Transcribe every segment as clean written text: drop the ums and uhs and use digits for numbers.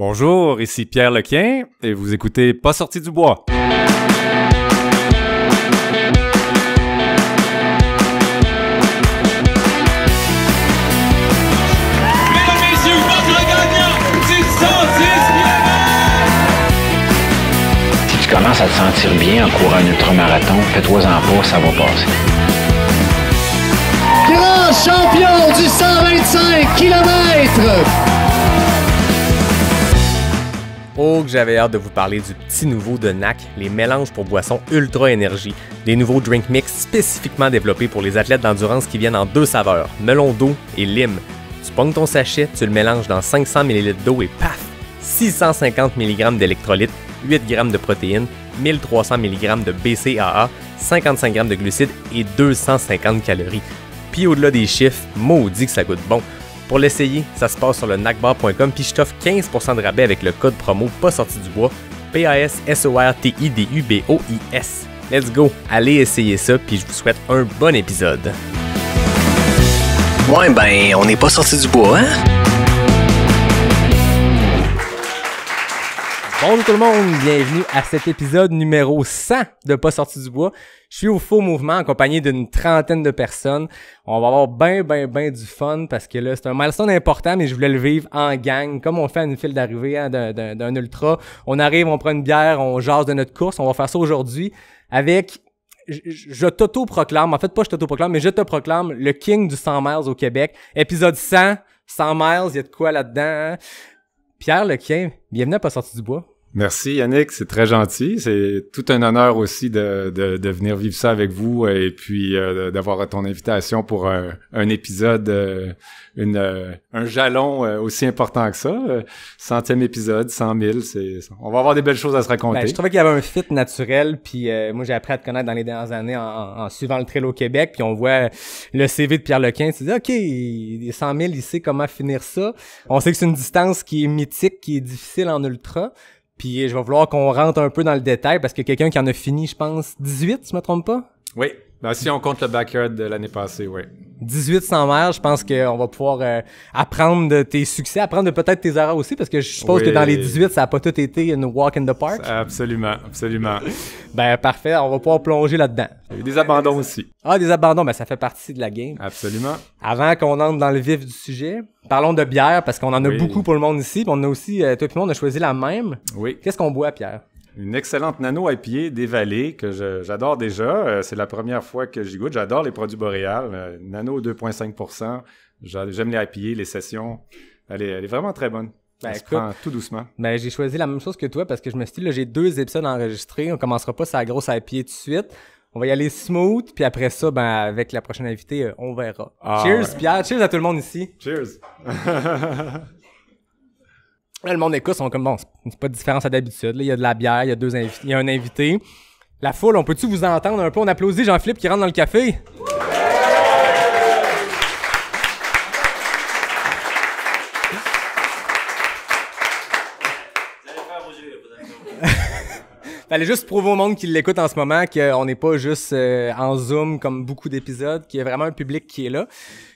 Bonjour, ici Pierre Lequin et vous écoutez Pas sorti du bois. Si tu commences à te sentir bien en courant un ultramarathon, fais-toi-en pas, ça va passer. Grand champion du 125 km! Oh, que j'avais hâte de vous parler du petit nouveau de NAC, les mélanges pour boissons Ultra Énergie, des nouveaux drink mix spécifiquement développés pour les athlètes d'endurance qui viennent en deux saveurs, melon d'eau et lime. Tu pognes ton sachet, tu le mélanges dans 500 ml d'eau et paf! 650 mg d'électrolytes, 8 g de protéines, 1300 mg de BCAA, 55 g de glucides et 250 calories. Puis au-delà des chiffres, maudit que ça goûte bon. Pour l'essayer, ça se passe sur le nacbar.com puis je t'offre 15% de rabais avec le code promo pas sorti du bois, PASSORTIDUBOIS. Let's go, allez essayer ça puis je vous souhaite un bon épisode. Ouais ben, on n'est pas sorti du bois, hein? Bonjour tout le monde, bienvenue à cet épisode numéro 100 de Pas sorti du bois. Je suis au Faux Mouvement accompagné d'une trentaine de personnes. On va avoir ben du fun parce que là, c'est un milestone important, mais je voulais le vivre en gang. Comme on fait à une file d'arrivée hein, d'un ultra, on arrive, on prend une bière, on jase de notre course. On va faire ça aujourd'hui avec... Je t'auto-proclame, en fait pas je t'auto-proclame, mais je te proclame le king du 100 miles au Québec. Épisode 100 miles, il y a de quoi là-dedans, hein? Pierre Lequin, bienvenue à Pas sorti du bois. Merci Yannick, c'est très gentil. C'est tout un honneur aussi de venir vivre ça avec vous et puis d'avoir ton invitation pour un épisode, un jalon aussi important que ça. 100e épisode, 100 000, on va avoir des belles choses à se raconter. Ben, je trouvais qu'il y avait un fit naturel, puis moi j'ai appris à te connaître dans les dernières années en suivant le trail au Québec, puis on voit le CV de Pierre Lequin, tu dis ok, les 100 000, il sait comment finir ça. On sait que c'est une distance qui est mythique, qui est difficile en ultra. Puis je vais vouloir qu'on rentre un peu dans le détail parce que quelqu'un qui en a fini, je pense, 18, si je me trompe pas? Oui, ben, si on compte le backyard de l'année passée, oui. 18 sans mer, je pense qu'on va pouvoir apprendre de tes succès, apprendre de peut-être tes erreurs aussi, parce que je suppose que dans les 18, ça a pas tout été une walk in the park. Absolument. Ben parfait, on va pouvoir plonger là-dedans. Il y a eu des abandons aussi. Ah, des abandons, ben ça fait partie de la game. Absolument. Avant qu'on entre dans le vif du sujet, parlons de bière, parce qu'on en a beaucoup pour le monde ici, puis on a aussi, toi et moi, on a choisi la même. Oui. Qu'est-ce qu'on boit, Pierre? Une excellente Nano IPA des Vallées que j'adore déjà. C'est la première fois que j'y goûte. J'adore les produits boréales. Nano 2,5%. J'aime les IPA, les sessions. Elle est vraiment très bonne. Ben, se prend tout doucement. Ben, j'ai choisi la même chose que toi parce que je me suis dit, là, j'ai 2 épisodes enregistrés. On commencera pas sur la grosse IPA tout de suite. On va y aller smooth, puis après ça, ben, avec la prochaine invitée, on verra. Cheers, ouais. Pierre. Cheers à tout le monde ici. Cheers. Là, le monde écoute, sont comme, bon, c'est pas de différence à d'habitude. Là, il y a de la bière, il y a il y a un invité. La foule, on peut-tu vous entendre un peu? On applaudit Jean-Philippe qui rentre dans le café. Fallait juste prouver au monde qui l'écoute en ce moment qu'on n'est pas juste en Zoom comme beaucoup d'épisodes, qu'il y a vraiment un public qui est là.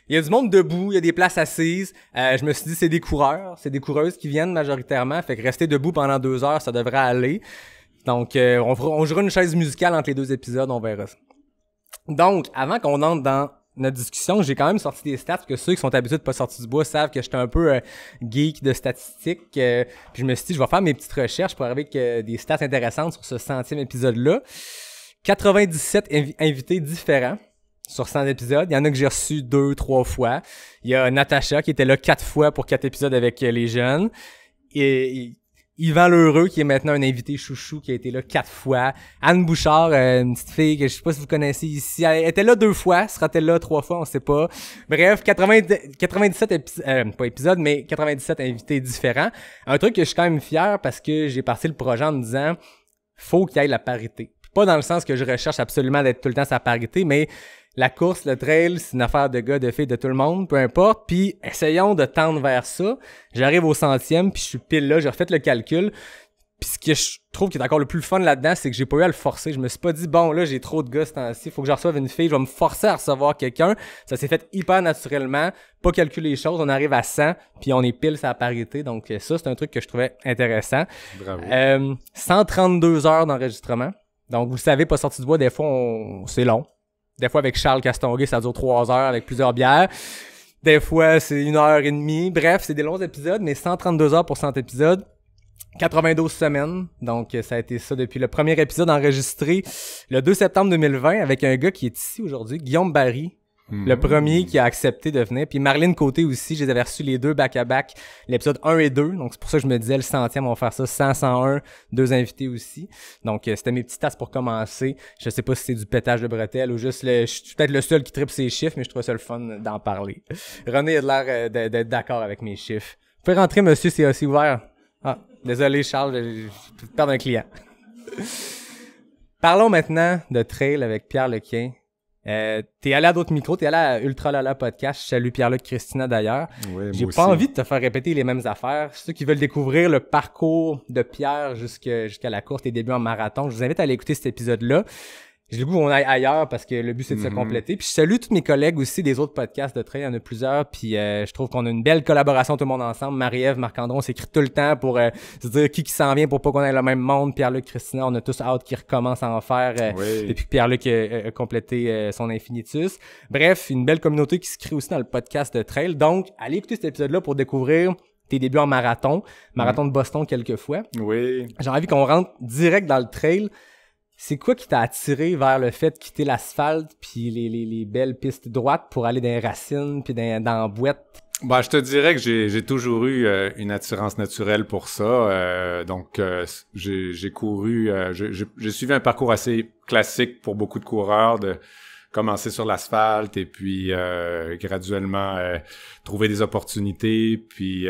Il y a du monde debout, il y a des places assises. Je me suis dit, c'est des coureurs, c'est des coureuses qui viennent majoritairement. Fait que rester debout pendant 2 heures, ça devrait aller. Donc, on jouera une chaise musicale entre les 2 épisodes, on verra ça. Donc, avant qu'on entre dans notre discussion, j'ai quand même sorti des stats, parce que ceux qui sont habitués de pas sortir du bois savent que j'étais un peu geek de statistiques. Puis je me suis dit, je vais faire mes petites recherches pour arriver avec des stats intéressantes sur ce 100e épisode-là. 97 invités différents sur 100 épisodes. Il y en a que j'ai reçu 2-3 fois. Il y a Natacha qui était là 4 fois pour 4 épisodes avec les jeunes. Et Yvan Lheureux, qui est maintenant un invité chouchou, qui a été là 4 fois. Anne Bouchard, une petite fille que je sais pas si vous connaissez ici. Elle était là 2 fois. Sera-t-elle là 3 fois? On sait pas. Bref, 97 pas épisodes, mais 97 invités différents. Un truc que je suis quand même fier parce que j'ai parti le projet en me disant, faut qu'il y ait la parité. Pas dans le sens que je recherche absolument d'être tout le temps sa parité, mais la course, le trail, c'est une affaire de gars, de filles, de tout le monde, peu importe. Puis essayons de tendre vers ça. J'arrive au 100e, puis je suis pile là, j'ai refait le calcul. Puis ce que je trouve qui est encore le plus fun là-dedans, c'est que j'ai pas eu à le forcer. Je me suis pas dit, bon, là, j'ai trop de gars ce temps-ci, faut que je reçoive une fille, je vais me forcer à recevoir quelqu'un. Ça s'est fait hyper naturellement, pas calculer les choses, on arrive à 100, puis on est pile sur la parité. Donc ça, c'est un truc que je trouvais intéressant. Bravo. 132 heures d'enregistrement. Donc, vous le savez, pas sorti de bois, des fois, c'est long. Des fois, avec Charles Castonguay, ça dure 3 heures avec plusieurs bières. Des fois, c'est 1h30. Bref, c'est des longs épisodes, mais 132 heures pour 100 épisodes. 92 semaines, donc ça a été ça depuis le premier épisode enregistré le 2 septembre 2020 avec un gars qui est ici aujourd'hui, Guillaume Barry, le premier qui a accepté de venir, puis Marlène Côté aussi, je les avais reçus les deux back-à-back, l'épisode 1 et 2, donc c'est pour ça que je me disais le 100e, on va faire ça 100, 101, 2 invités aussi, donc c'était mes petits tasses pour commencer, je sais pas si c'est du pétage de bretelles ou juste je suis peut-être le seul qui tripe ses chiffres, mais je trouve ça le fun d'en parler. René a l'air d'être d'accord avec mes chiffres. Vous pouvez rentrer, monsieur, c'est aussi ouvert. Ah, désolé Charles, je perds un client. Parlons maintenant de trail avec Pierre Lequin. T'es allé à d'autres micros, t'es allé à Ultra Lala Podcast. Je salue Pierre-Luc Christina d'ailleurs. Oui, J'ai moi pas aussi. envie de te faire répéter les mêmes affaires. Ceux qui veulent découvrir le parcours de Pierre jusqu'à la course, tes débuts en marathon, je vous invite à aller écouter cet épisode-là. J'ai le goût qu'on aille ailleurs parce que le but c'est de se compléter. Puis je salue tous mes collègues aussi des autres podcasts de trail, il y en a plusieurs. Puis je trouve qu'on a une belle collaboration tout le monde ensemble. Marie-Ève, Marc-André, on s'écrit tout le temps pour se dire qui s'en vient pour pas qu'on ait le même monde. Pierre-Luc, Christina, on a tous hâte qu'ils recommencent à en faire Oui. depuis que Pierre-Luc a complété son infinitus. Bref, une belle communauté qui se crée aussi dans le podcast de trail. Donc, allez écouter cet épisode-là pour découvrir tes débuts en marathon de Boston quelquefois. Oui. J'ai envie qu'on rentre direct dans le trail. C'est quoi qui t'a attiré vers le fait de quitter l'asphalte puis les belles pistes droites pour aller dans les racines puis dans la boîte? Ben, je te dirais que j'ai toujours eu une attirance naturelle pour ça. Donc, j'ai couru, j'ai suivi un parcours assez classique pour beaucoup de coureurs, de commencer sur l'asphalte et puis graduellement trouver des opportunités, puis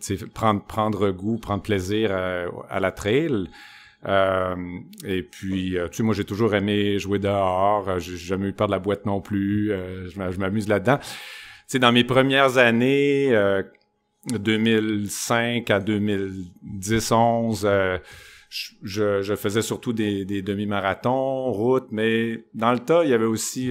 tu sais, prendre goût, prendre plaisir à la trail. Et puis, tu sais, moi, j'ai toujours aimé jouer dehors. J'ai jamais eu peur de la boîte non plus. Je m'amuse là-dedans. Tu sais, dans mes premières années, 2005 à 2010-11, je faisais surtout des demi-marathons, route, mais dans le tas, il y avait aussi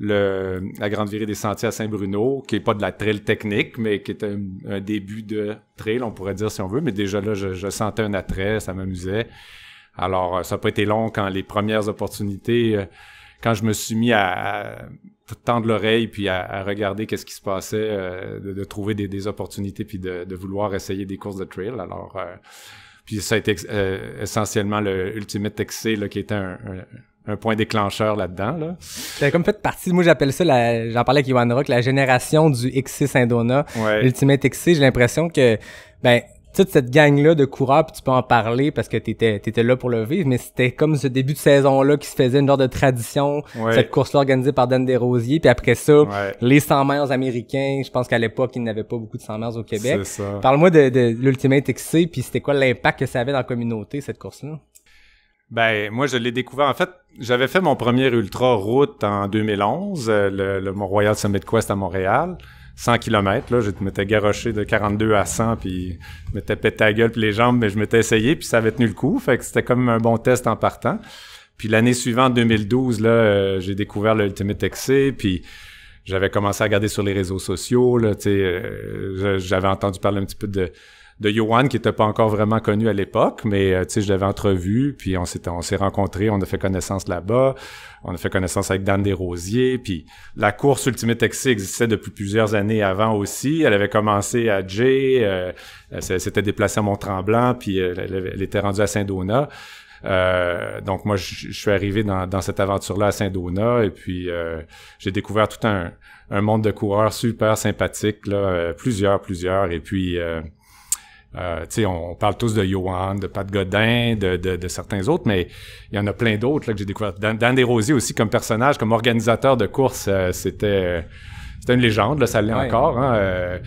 la Grande Virée des Sentiers à Saint-Bruno, qui est pas de la trail technique, mais qui est un début de trail, on pourrait dire si on veut, mais déjà là, je sentais un attrait, ça m'amusait. Alors, ça n'a pas été long quand les premières opportunités, quand je me suis mis à tendre l'oreille puis à regarder qu'est-ce qui se passait, de trouver des opportunités puis de vouloir essayer des courses de trail. Alors, puis ça a été essentiellement le Ultimate XC là, qui était un point déclencheur là-dedans. Là. T'as comme fait partie, moi j'appelle ça, j'en parlais avec Yohan Rock, la génération du XC Saint-Donat. Ouais. Ultimate XC, j'ai l'impression que, toute cette gang-là de coureurs, puis tu peux en parler parce que t'étais là pour le vivre, mais c'était comme ce début de saison-là qui se faisait une genre de tradition, Ouais. cette course-là organisée par Dan Desrosiers, puis après ça, Ouais. les 100 miles américains, je pense qu'à l'époque, il n'avait pas beaucoup de 100 miles au Québec. C'est ça. Parle-moi de l'Ultimate XC, puis c'était quoi l'impact que ça avait dans la communauté, cette course-là? Ben, moi, je l'ai découvert. En fait, j'avais fait mon premier ultra route en 2011, le Mont-Royal Summit Quest à Montréal. 100 km, là, je m'étais garoché de 42 à 100, puis je m'étais pété la gueule puis les jambes, mais je m'étais essayé, puis ça avait tenu le coup, fait que c'était comme un bon test en partant. Puis l'année suivante, 2012, là, j'ai découvert le Ultimate XC, puis j'avais commencé à regarder sur les réseaux sociaux, là, tu sais, j'avais entendu parler un petit peu de Yohan, qui était pas encore vraiment connu à l'époque, mais tu sais, je l'avais entrevu, puis on s'est rencontrés, on a fait connaissance là-bas, on a fait connaissance avec Dan Desrosiers, puis la course Ultimate XC existait depuis plusieurs années avant aussi. Elle avait commencé à Jay, elle s'était déplacée à Mont-Tremblant, puis elle était rendue à Saint-Donat. Donc moi, je suis arrivé dans cette aventure-là à Saint-Donat, et puis j'ai découvert tout un monde de coureurs super sympathiques, là, plusieurs, et puis tu sais, on parle tous de Yohan, de Pat Godin, de certains autres, mais il y en a plein d'autres là que j'ai découvert. Dan Desrosiers aussi comme personnage, comme organisateur de course, c'était c'était une légende, là, ça l'est encore. Hein,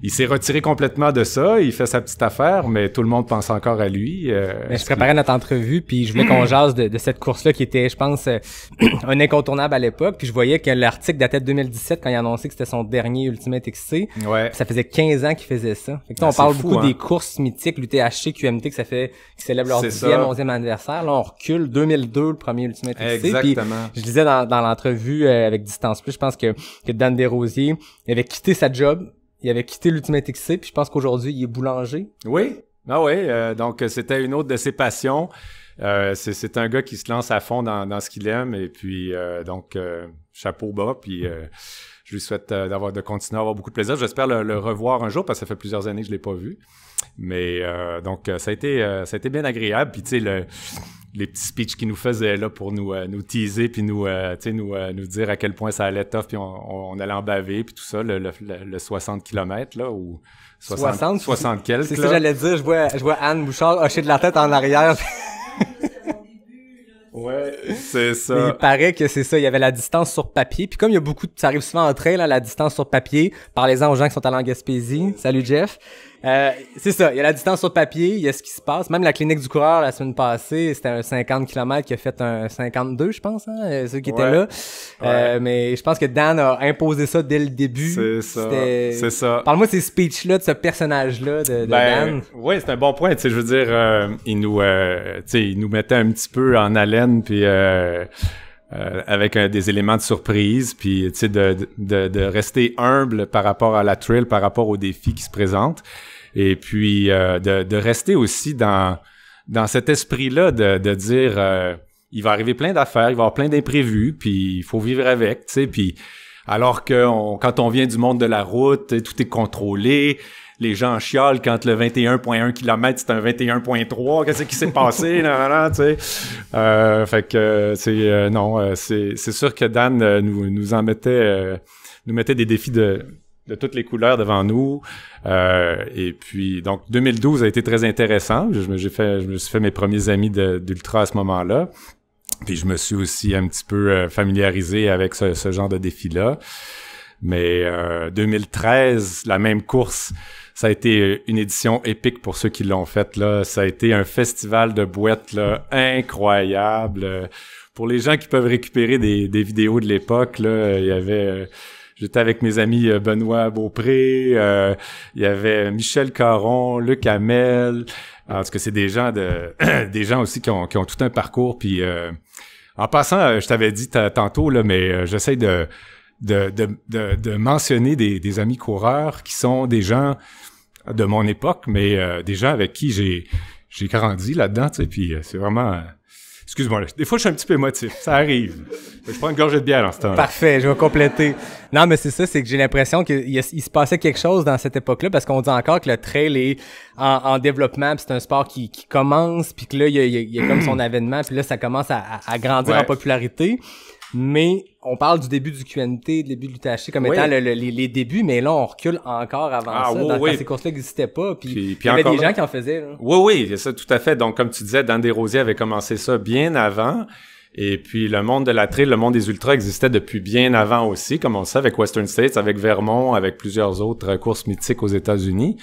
il s'est retiré complètement de ça, il fait sa petite affaire, mais tout le monde pense encore à lui. Mais je préparais notre entrevue, puis je voulais qu'on jase de cette course-là qui était, je pense, un incontournable à l'époque. Puis je voyais que l'article datait de 2017 quand il a annoncé que c'était son dernier Ultimate XC. Ouais. Puis ça faisait 15 ans qu'il faisait ça. Fait que on parle beaucoup des courses mythiques, l'UTHC, QMT, que ça fait, qui célèbrent leur 10e, 11e anniversaire. Là, on recule 2002, le premier Ultimate XC. Exactement. Puis je disais dans l'entrevue avec Distance Plus, je pense que Dan Desrosiers, il avait quitté sa job, il avait quitté l'Ultimate XC, puis je pense qu'aujourd'hui, il est boulanger. Oui. Ah oui, donc c'était une autre de ses passions. C'est un gars qui se lance à fond dans ce qu'il aime, et puis donc chapeau bas, puis je lui souhaite de continuer à avoir beaucoup de plaisir. J'espère le revoir un jour, parce que ça fait plusieurs années que je l'ai pas vu. Mais donc ça a été bien agréable. Puis tu sais, les petits speeches qu'il nous faisait là pour nous teaser, puis nous dire à quel point ça allait tough, puis on allait en baver, puis tout ça, le 60 km là, ou 60 quelques. C'est ça que j'allais dire, je vois Anne Bouchard hocher de la tête en arrière. Ouais, c'est ça. Mais il paraît que c'est ça, il y avait la distance sur papier, puis comme il y a beaucoup ça arrive souvent en train, là, la distance sur papier, parlez-en aux gens qui sont allés en Gaspésie. Salut Jeff. C'est ça, il y a la distance sur papier, il y a ce qui se passe. Même la clinique du coureur la semaine passée, c'était un 50 km qui a fait un 52, je pense, hein, ceux qui étaient là. Mais je pense que Dan a imposé ça dès le début. C'est ça. Parle-moi de ces speeches-là, de ce personnage-là de Dan. Oui, c'est un bon point. Tu sais, je veux dire, il nous mettait un petit peu en haleine, puis avec des éléments de surprise, puis tu sais, de rester humble par rapport à la trail, par rapport aux défis qui se présentent. Et puis de rester aussi dans cet esprit-là de dire il va arriver plein d'affaires, il va y avoir plein d'imprévus, puis il faut vivre avec, tu sais. Puis alors que quand on vient du monde de la route, tout est contrôlé, les gens chialent quand le 21.1 km c'est un 21.3, qu'est-ce qui s'est passé, non, tu sais. Fait que c'est sûr que Dan nous mettait des défis de toutes les couleurs devant nous. Et puis, donc, 2012 a été très intéressant. Je me suis fait mes premiers amis d'ultra à ce moment-là. Puis, je me suis aussi un petit peu familiarisé avec ce genre de défi-là. Mais 2013, la même course, ça a été une édition épique pour ceux qui l'ont faite, là. Ça a été un festival de boîtes, là, incroyable. Pour les gens qui peuvent récupérer des vidéos de l'époque, là, il y avait... J'étais avec mes amis Benoît Beaupré, il y avait Michel Caron, Luc Hamel. En tout cas, c'est des gens des gens aussi qui ont tout un parcours. Puis en passant, je t'avais dit tantôt là, mais j'essaie de mentionner des amis coureurs qui sont des gens de mon époque, mais des gens avec qui j'ai grandi là-dedans, tu sais. Puis c'est vraiment excuse-moi, là. Des fois, je suis un petit peu émotif. Ça arrive. Je prends une gorgée de bière dans ce temps-là. Parfait, je vais compléter. Non, mais c'est ça, c'est que j'ai l'impression qu'il se passait quelque chose dans cette époque-là, parce qu'on dit encore que le trail est en développement, puis c'est un sport qui commence, puis que là, il y a comme son avènement, puis là, ça commence à grandir en popularité. Mais on parle du début du QNT, du début de l'UTHC comme étant les débuts, mais là, on recule encore avant ça. Quand ces courses-là n'existaient pas, puis il y avait des gens qui en faisaient. Là. Oui, c'est ça, tout à fait. Donc, comme tu disais, Dan Desrosiers avait commencé ça bien avant. Et puis, le monde de la trail, le monde des ultras existait depuis bien avant aussi, comme on le sait, avec Western States, avec Vermont, avec plusieurs autres courses mythiques aux États-Unis.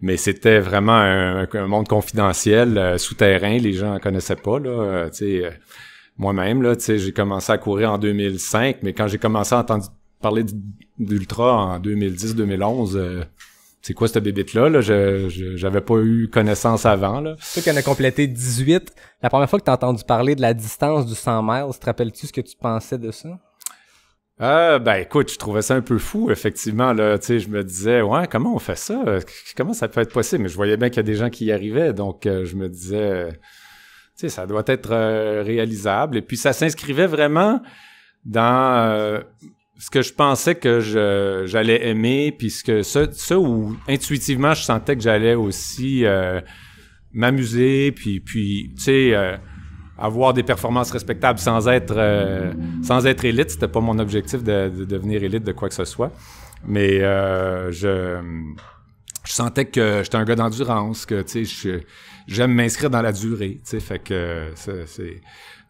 Mais c'était vraiment un monde confidentiel, souterrain. Les gens en connaissaient pas, là, tu sais... Moi-même, là, tu sais, j'ai commencé à courir en 2005, mais quand j'ai commencé à entendre parler d'ultra en 2010-2011, c'est quoi cette bébête-là, là? J'avais pas eu connaissance avant, là. Toi qui en as complété 18, la première fois que t'as entendu parler de la distance du 100 miles, te rappelles-tu ce que tu pensais de ça? Ben écoute, je trouvais ça un peu fou, effectivement, là, tu sais, je me disais, ouais, comment on fait ça? Comment ça peut être possible? Mais je voyais bien qu'il y a des gens qui y arrivaient, donc je me disais... Tu sais, ça doit être réalisable. Et puis, ça s'inscrivait vraiment dans ce que je pensais que j'allais aimer, puis ce où intuitivement, je sentais que j'allais aussi m'amuser, puis tu sais, avoir des performances respectables sans être élite. C'était pas mon objectif de devenir élite de quoi que ce soit. Mais je sentais que j'étais un gars d'endurance, que tu sais, j'aime m'inscrire dans la durée, tu sais, fait que c'est...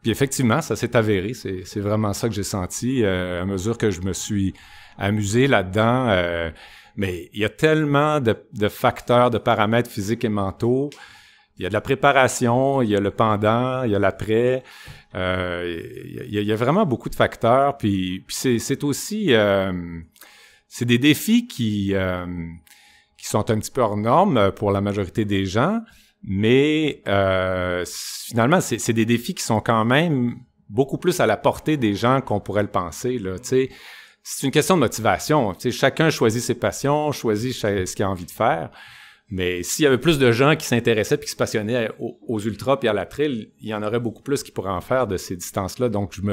Puis effectivement, ça s'est avéré, c'est vraiment ça que j'ai senti à mesure que je me suis amuser là-dedans. Mais il y a tellement de facteurs, de paramètres physiques et mentaux. Il y a de la préparation, il y a le pendant, il y a l'après. Il y a vraiment beaucoup de facteurs. Puis c'est aussi... c'est des défis qui sont un petit peu hors normes pour la majorité des gens. Mais finalement, c'est des défis qui sont quand même beaucoup plus à la portée des gens qu'on pourrait le penser, là, tu sais. C'est une question de motivation. Tu sais, chacun choisit ses passions, choisit ce qu'il a envie de faire. Mais s'il y avait plus de gens qui s'intéressaient puis qui se passionnaient aux ultras puis à la trail, il y en aurait beaucoup plus qui pourraient en faire de ces distances-là. Donc, tu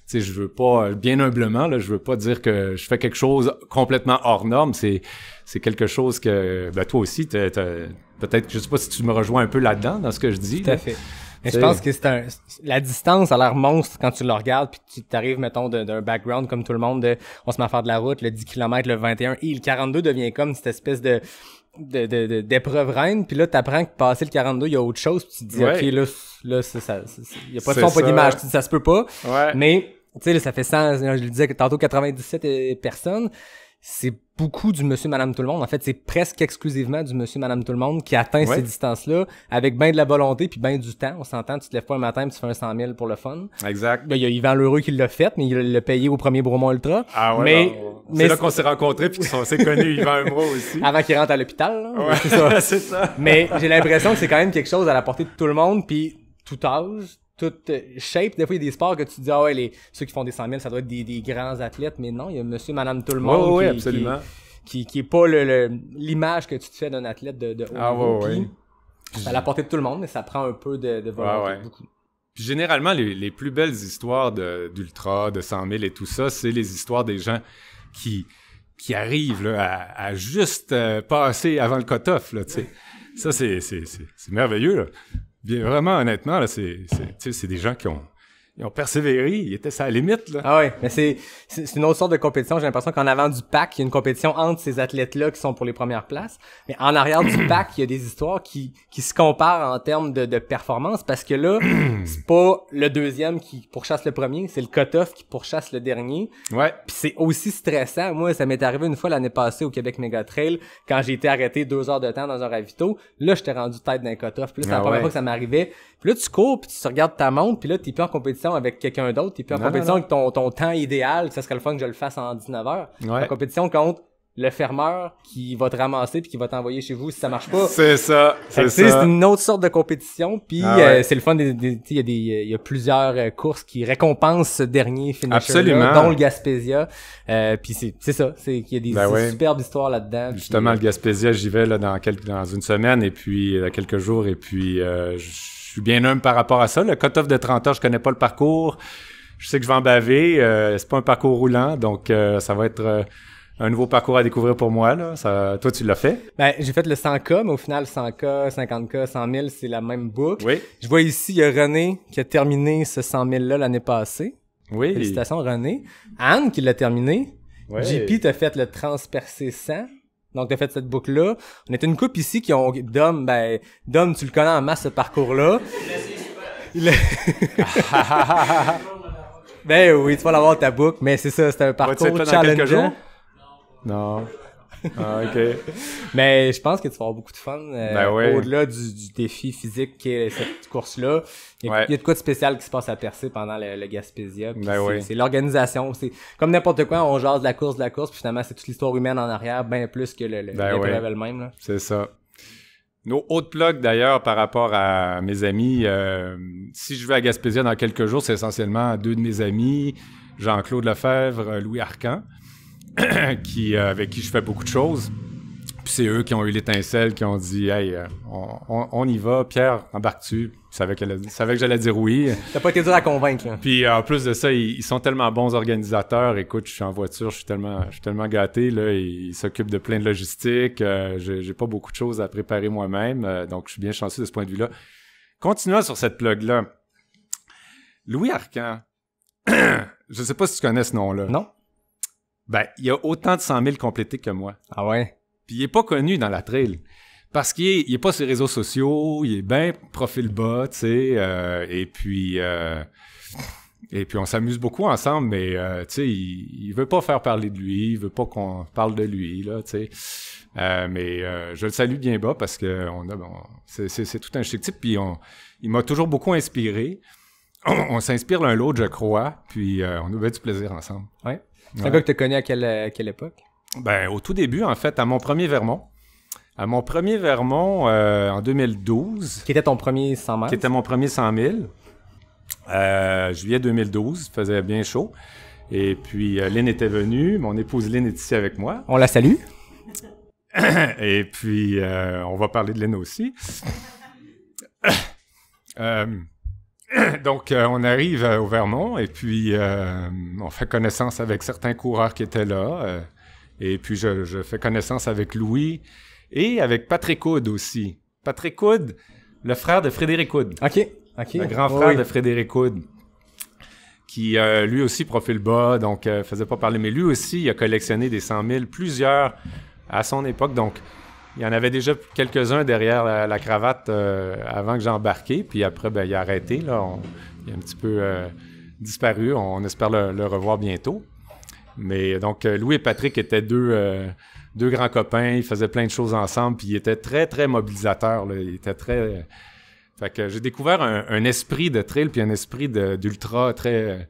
sais, je veux pas, bien humblement, là, je veux pas dire que je fais quelque chose complètement hors norme. C'est quelque chose que, ben, toi aussi, peut-être, je sais pas si tu me rejoins un peu là-dedans, dans ce que je dis. Tout à fait. Mais je pense que la distance a l'air monstre quand tu le regardes puis tu t'arrives, mettons, d'un background comme tout le monde on se met à faire de la route, le 10 km, le 21 et le 42 devient comme cette espèce d'épreuve reine, puis là t'apprends que passer le 42 il y a autre chose, puis tu te dis ouais. OK, là c'est ça, il y a pas de son, pas d'image, tu dis ça se peut pas. Ouais. Mais tu sais, là, ça fait 100, je le disais que tantôt 97 personnes, c'est beaucoup du monsieur madame tout le monde. En fait, c'est presque exclusivement du monsieur madame tout le monde qui atteint ces distances-là avec ben de la volonté puis ben du temps. On s'entend, tu te lèves pas un matin puis tu fais un 100 000 pour le fun. Exact. Ben, il y a Yvan Lheureux qui l'a fait, mais il l'a payé au premier Bromont Ultra. Ah ouais. Mais c'est là qu'on s'est rencontrés puis qu'on s'est connus, Yvan et moi aussi. Avant qu'il rentre à l'hôpital, là. Ouais, c'est ça. c'est ça. Mais j'ai l'impression que c'est quand même quelque chose à la portée de tout le monde puis tout âge, toute shape. Des fois, il y a des sports que tu te dis, ah ouais, ceux qui font des 100 000, ça doit être des grands athlètes. Mais non, il y a monsieur, madame, tout le monde. Oui, absolument. Qui est pas l'image que tu te fais d'un athlète de haut niveau. C'est à la portée de tout le monde, mais ça prend un peu de volonté, beaucoup. Puis généralement, les plus belles histoires d'ultra, de 100 000 et tout ça, c'est les histoires des gens qui arrivent là, à juste passer avant le cut-off, là, tu sais. Ça, c'est merveilleux, là. Bien, vraiment, honnêtement, là, c'est des gens qui ont persévéré, ils étaient à la limite, là. Ah ouais, mais c'est une autre sorte de compétition. J'ai l'impression qu'en avant du pack, il y a une compétition entre ces athlètes-là qui sont pour les premières places. Mais en arrière du pack, il y a des histoires qui se comparent en termes de performance parce que là, c'est pas le deuxième qui pourchasse le premier, c'est le cut-off qui pourchasse le dernier. Ouais. Puis c'est aussi stressant. Moi, ça m'est arrivé une fois l'année passée au Québec Mega Trail quand j'ai été arrêté 2 heures de temps dans un ravito. Là, j'étais rendu tête d'un cut-off. Puis là, c'est la première fois que ça m'arrivait. Puis là, tu cours, puis tu regardes ta montre, puis là, t'es plus en compétition avec quelqu'un d'autre, t'es plus en compétition avec ton temps idéal, que ça serait le fun que je le fasse en 19 heures. Ouais. En compétition contre le fermeur qui va te ramasser puis qui va t'envoyer chez vous si ça marche pas. C'est ça, c'est une autre sorte de compétition, puis c'est le fun il y a plusieurs courses qui récompensent ce dernier finisher là, dont le Gaspésia. Puis c'est ça, c'est qu'il y a des superbes histoires là-dedans. Justement, le Gaspésia, j'y vais là dans une semaine et puis quelques jours et puis je suis bien humble par rapport à ça. Le cut-off de 30 heures, je connais pas le parcours. Je sais que je vais en baver. C'est pas un parcours roulant, donc ça va être un nouveau parcours à découvrir pour moi, là. Toi, tu l'as fait? Ben, j'ai fait le 100K, mais au final, 100K, 50K, 100 000, c'est la même boucle. Oui. Je vois ici, il y a René qui a terminé ce 100 000-là l'année passée. Oui. Félicitations, René. Anne qui l'a terminé. Oui. JP t'a fait le transpercé 100. Donc, t'as fait cette boucle-là. On est une couple ici qui ont... Dom, tu le connais en masse, ce parcours-là. Ben oui, tu vas l'avoir ta boucle, mais c'est ça, c'est un parcours challengeant. Non. Ah, OK. Mais je pense que tu vas avoir beaucoup de fun. Oui. Au-delà du défi physique qu'est cette course-là, il y a de quoi de spécial qui se passe à Percé pendant le Gaspésia. C'est l'organisation. C'est comme n'importe quoi, on jase de la course, puis finalement, c'est toute l'histoire humaine en arrière, bien plus que l'épreuve elle-même. Là. C'est ça. Nos autres plugs, d'ailleurs, par rapport à mes amis, si je vais à Gaspésia dans quelques jours, c'est essentiellement 2 de mes amis, Jean-Claude Lefebvre, Louis Arcan, avec qui je fais beaucoup de choses. Puis c'est eux qui ont eu l'étincelle, qui ont dit « Hey, on y va, Pierre, embarque-tu? » Je savais que j'allais dire oui. T'as pas été dur à convaincre, là. Puis en plus de ça, ils sont tellement bons organisateurs. Écoute, je suis en voiture, je suis tellement gâté, là. Ils s'occupent de plein de logistique. J'ai pas beaucoup de choses à préparer moi-même. Donc, je suis bien chanceux de ce point de vue-là. Continuons sur cette plug-là. Louis Arcan. Je sais pas si tu connais ce nom-là. Non. Ben, il y a autant de 100 000 complétés que moi. Ah ouais? Puis il est pas connu dans la trail. Parce qu'il est pas sur les réseaux sociaux, il est bien profil bas, tu sais. Et puis, Et puis on s'amuse beaucoup ensemble, mais tu sais, il veut pas faire parler de lui, il veut pas qu'on parle de lui, là, tu sais. Mais je le salue bien bas parce que c'est tout un chic type, puis il m'a toujours beaucoup inspiré. On s'inspire l'un l'autre, je crois, puis on a eu du plaisir ensemble. Ouais. C'est un gars que tu as connu à quelle époque? Ben, au tout début, en fait, à mon premier Vermont. À mon premier Vermont en 2012. Qui était ton premier 100 miles? Qui était mon premier 100 000. Juillet 2012, il faisait bien chaud. Et puis, Lynn était venue. Mon épouse Lynn est ici avec moi. On la salue. Et puis, on va parler de Lynn aussi. Donc, on arrive au Vermont et puis on fait connaissance avec certains coureurs qui étaient là. Et puis, je fais connaissance avec Louis et avec Patrick Hood aussi. Patrick Hood, le frère de Frédéric Hood. OK. Le grand frère de Frédéric Hood, qui lui aussi profil bas, donc faisait pas parler. Mais lui aussi, il a collectionné des 100 000, plusieurs à son époque. Donc, il y en avait déjà quelques-uns derrière la cravate avant que j'ai embarqué. Puis après, ben, il a arrêté. Là, il a un petit peu disparu. On espère le revoir bientôt. Mais donc, Louis et Patrick étaient deux grands copains. Ils faisaient plein de choses ensemble. Puis ils étaient très, très mobilisateurs. Là. Ils étaient très... Fait que j'ai découvert un esprit de trail puis un esprit d'ultra très,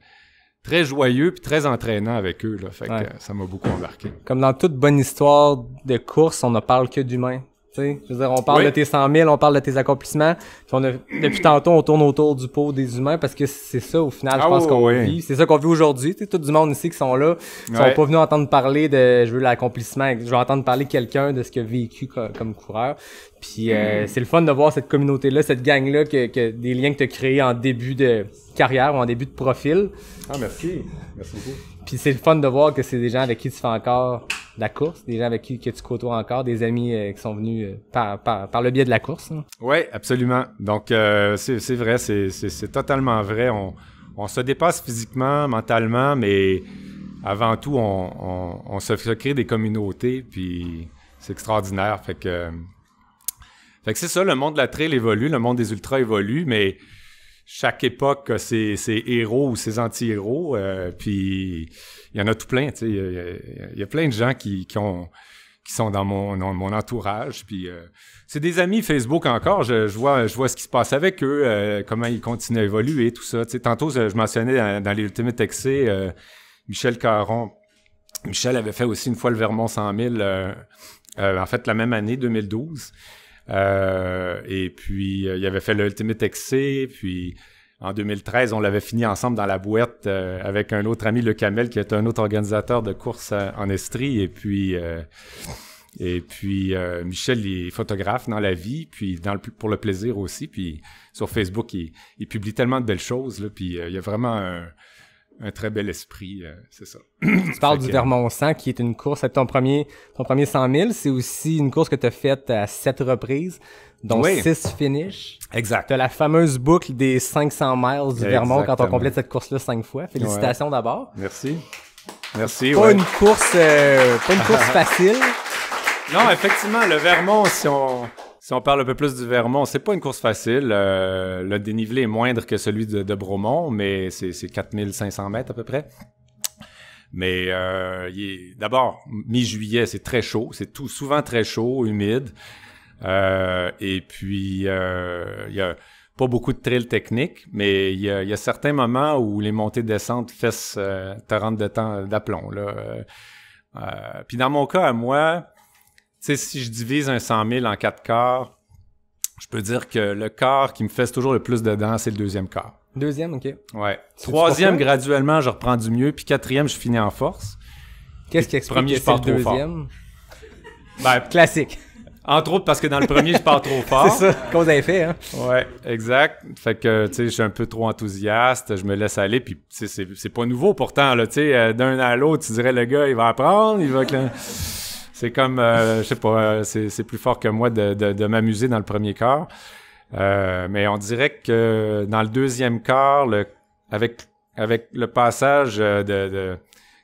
très joyeux puis très entraînant avec eux. Là. Fait que ça m'a beaucoup embarqué. Comme dans toute bonne histoire de course, on ne parle que d'humains. T'sais, je veux dire, on parle de tes 100 000, on parle de tes accomplissements. Puis depuis tantôt, on tourne autour du pot des humains parce que c'est ça, au final, je pense qu'on vit. C'est ça qu'on vit aujourd'hui. Tout du monde ici qui sont là, qui sont pas venus entendre parler de je veux l'accomplissement, je veux entendre parler quelqu'un de ce qu'il a vécu comme coureur. Puis c'est le fun de voir cette communauté-là, cette gang-là, que des liens que tu as créés en début de carrière ou en début de profil. Ah, merci. Merci beaucoup. Puis c'est le fun de voir que c'est des gens avec qui tu fais encore de la course, des gens avec qui que tu côtoies encore, des amis qui sont venus par le biais de la course. Hein. Oui, absolument. Donc c'est vrai, c'est totalement vrai. On se dépasse physiquement, mentalement, mais avant tout, on se crée des communautés, puis c'est extraordinaire. Fait que c'est ça, le monde de la trail évolue, le monde des ultras évolue, mais chaque époque a ses héros ou ses anti-héros, puis il y en a tout plein, tu sais. Il y a plein de gens qui sont dans mon entourage, puis c'est des amis Facebook encore. Je vois ce qui se passe avec eux, comment ils continuent à évoluer, tout ça. Tu sais, tantôt, je mentionnais dans les Ultimate XC, Michel Caron. Michel avait fait aussi une fois le Vermont 100 000, en fait, la même année, 2012. Et puis, il avait fait le Ultimate XC, puis en 2013, on l'avait fini ensemble dans la boîte avec un autre ami, Luc Hamel, qui est un autre organisateur de courses en Estrie. Et puis Michel, il est photographe dans la vie, puis pour le plaisir aussi. Puis sur Facebook, il publie tellement de belles choses, là, puis il y a vraiment un très bel esprit, c'est ça. Tu parles du Vermont 100, qui est une course, ton premier 100 000. C'est aussi une course que tu as faite à 7 reprises, dont 6 finishes. Exact. Tu as la fameuse boucle des 500 miles du Vermont quand on complète cette course-là 5 fois. Félicitations d'abord. Merci. Pas une course facile. Non, effectivement, le Vermont, si on parle un peu plus du Vermont, c'est pas une course facile. Le dénivelé est moindre que celui de Bromont, mais c'est 4500 mètres à peu près. Mais d'abord, mi-juillet, c'est très chaud. C'est souvent très chaud, humide. Et puis, il y a pas beaucoup de trails techniques, mais il y a certains moments où les montées-descentes te rentrent d'aplomb. Puis dans mon cas, à moi... Tu sais, si je divise un 100 000 en 4 quarts, je peux dire que le quart qui me fesse toujours le plus dedans, c'est le deuxième quart. Deuxième, OK. Ouais. Troisième, graduellement, je reprends du mieux. Puis quatrième, je finis en force. Qu'est-ce qui explique premier, que c'est le deuxième? Ben, classique. Entre autres, parce que dans le premier, je pars trop fort. C'est ça, cause à effet, hein? Ouais, exact. Fait que, tu sais, je suis un peu trop enthousiaste, je me laisse aller. Puis, tu sais, c'est pas nouveau pourtant, là. Tu sais, d'un à l'autre, tu dirais, le gars, il va apprendre, il va... C'est comme, je sais pas, c'est plus fort que moi de m'amuser dans le premier quart. Mais on dirait que dans le deuxième quart, avec le passage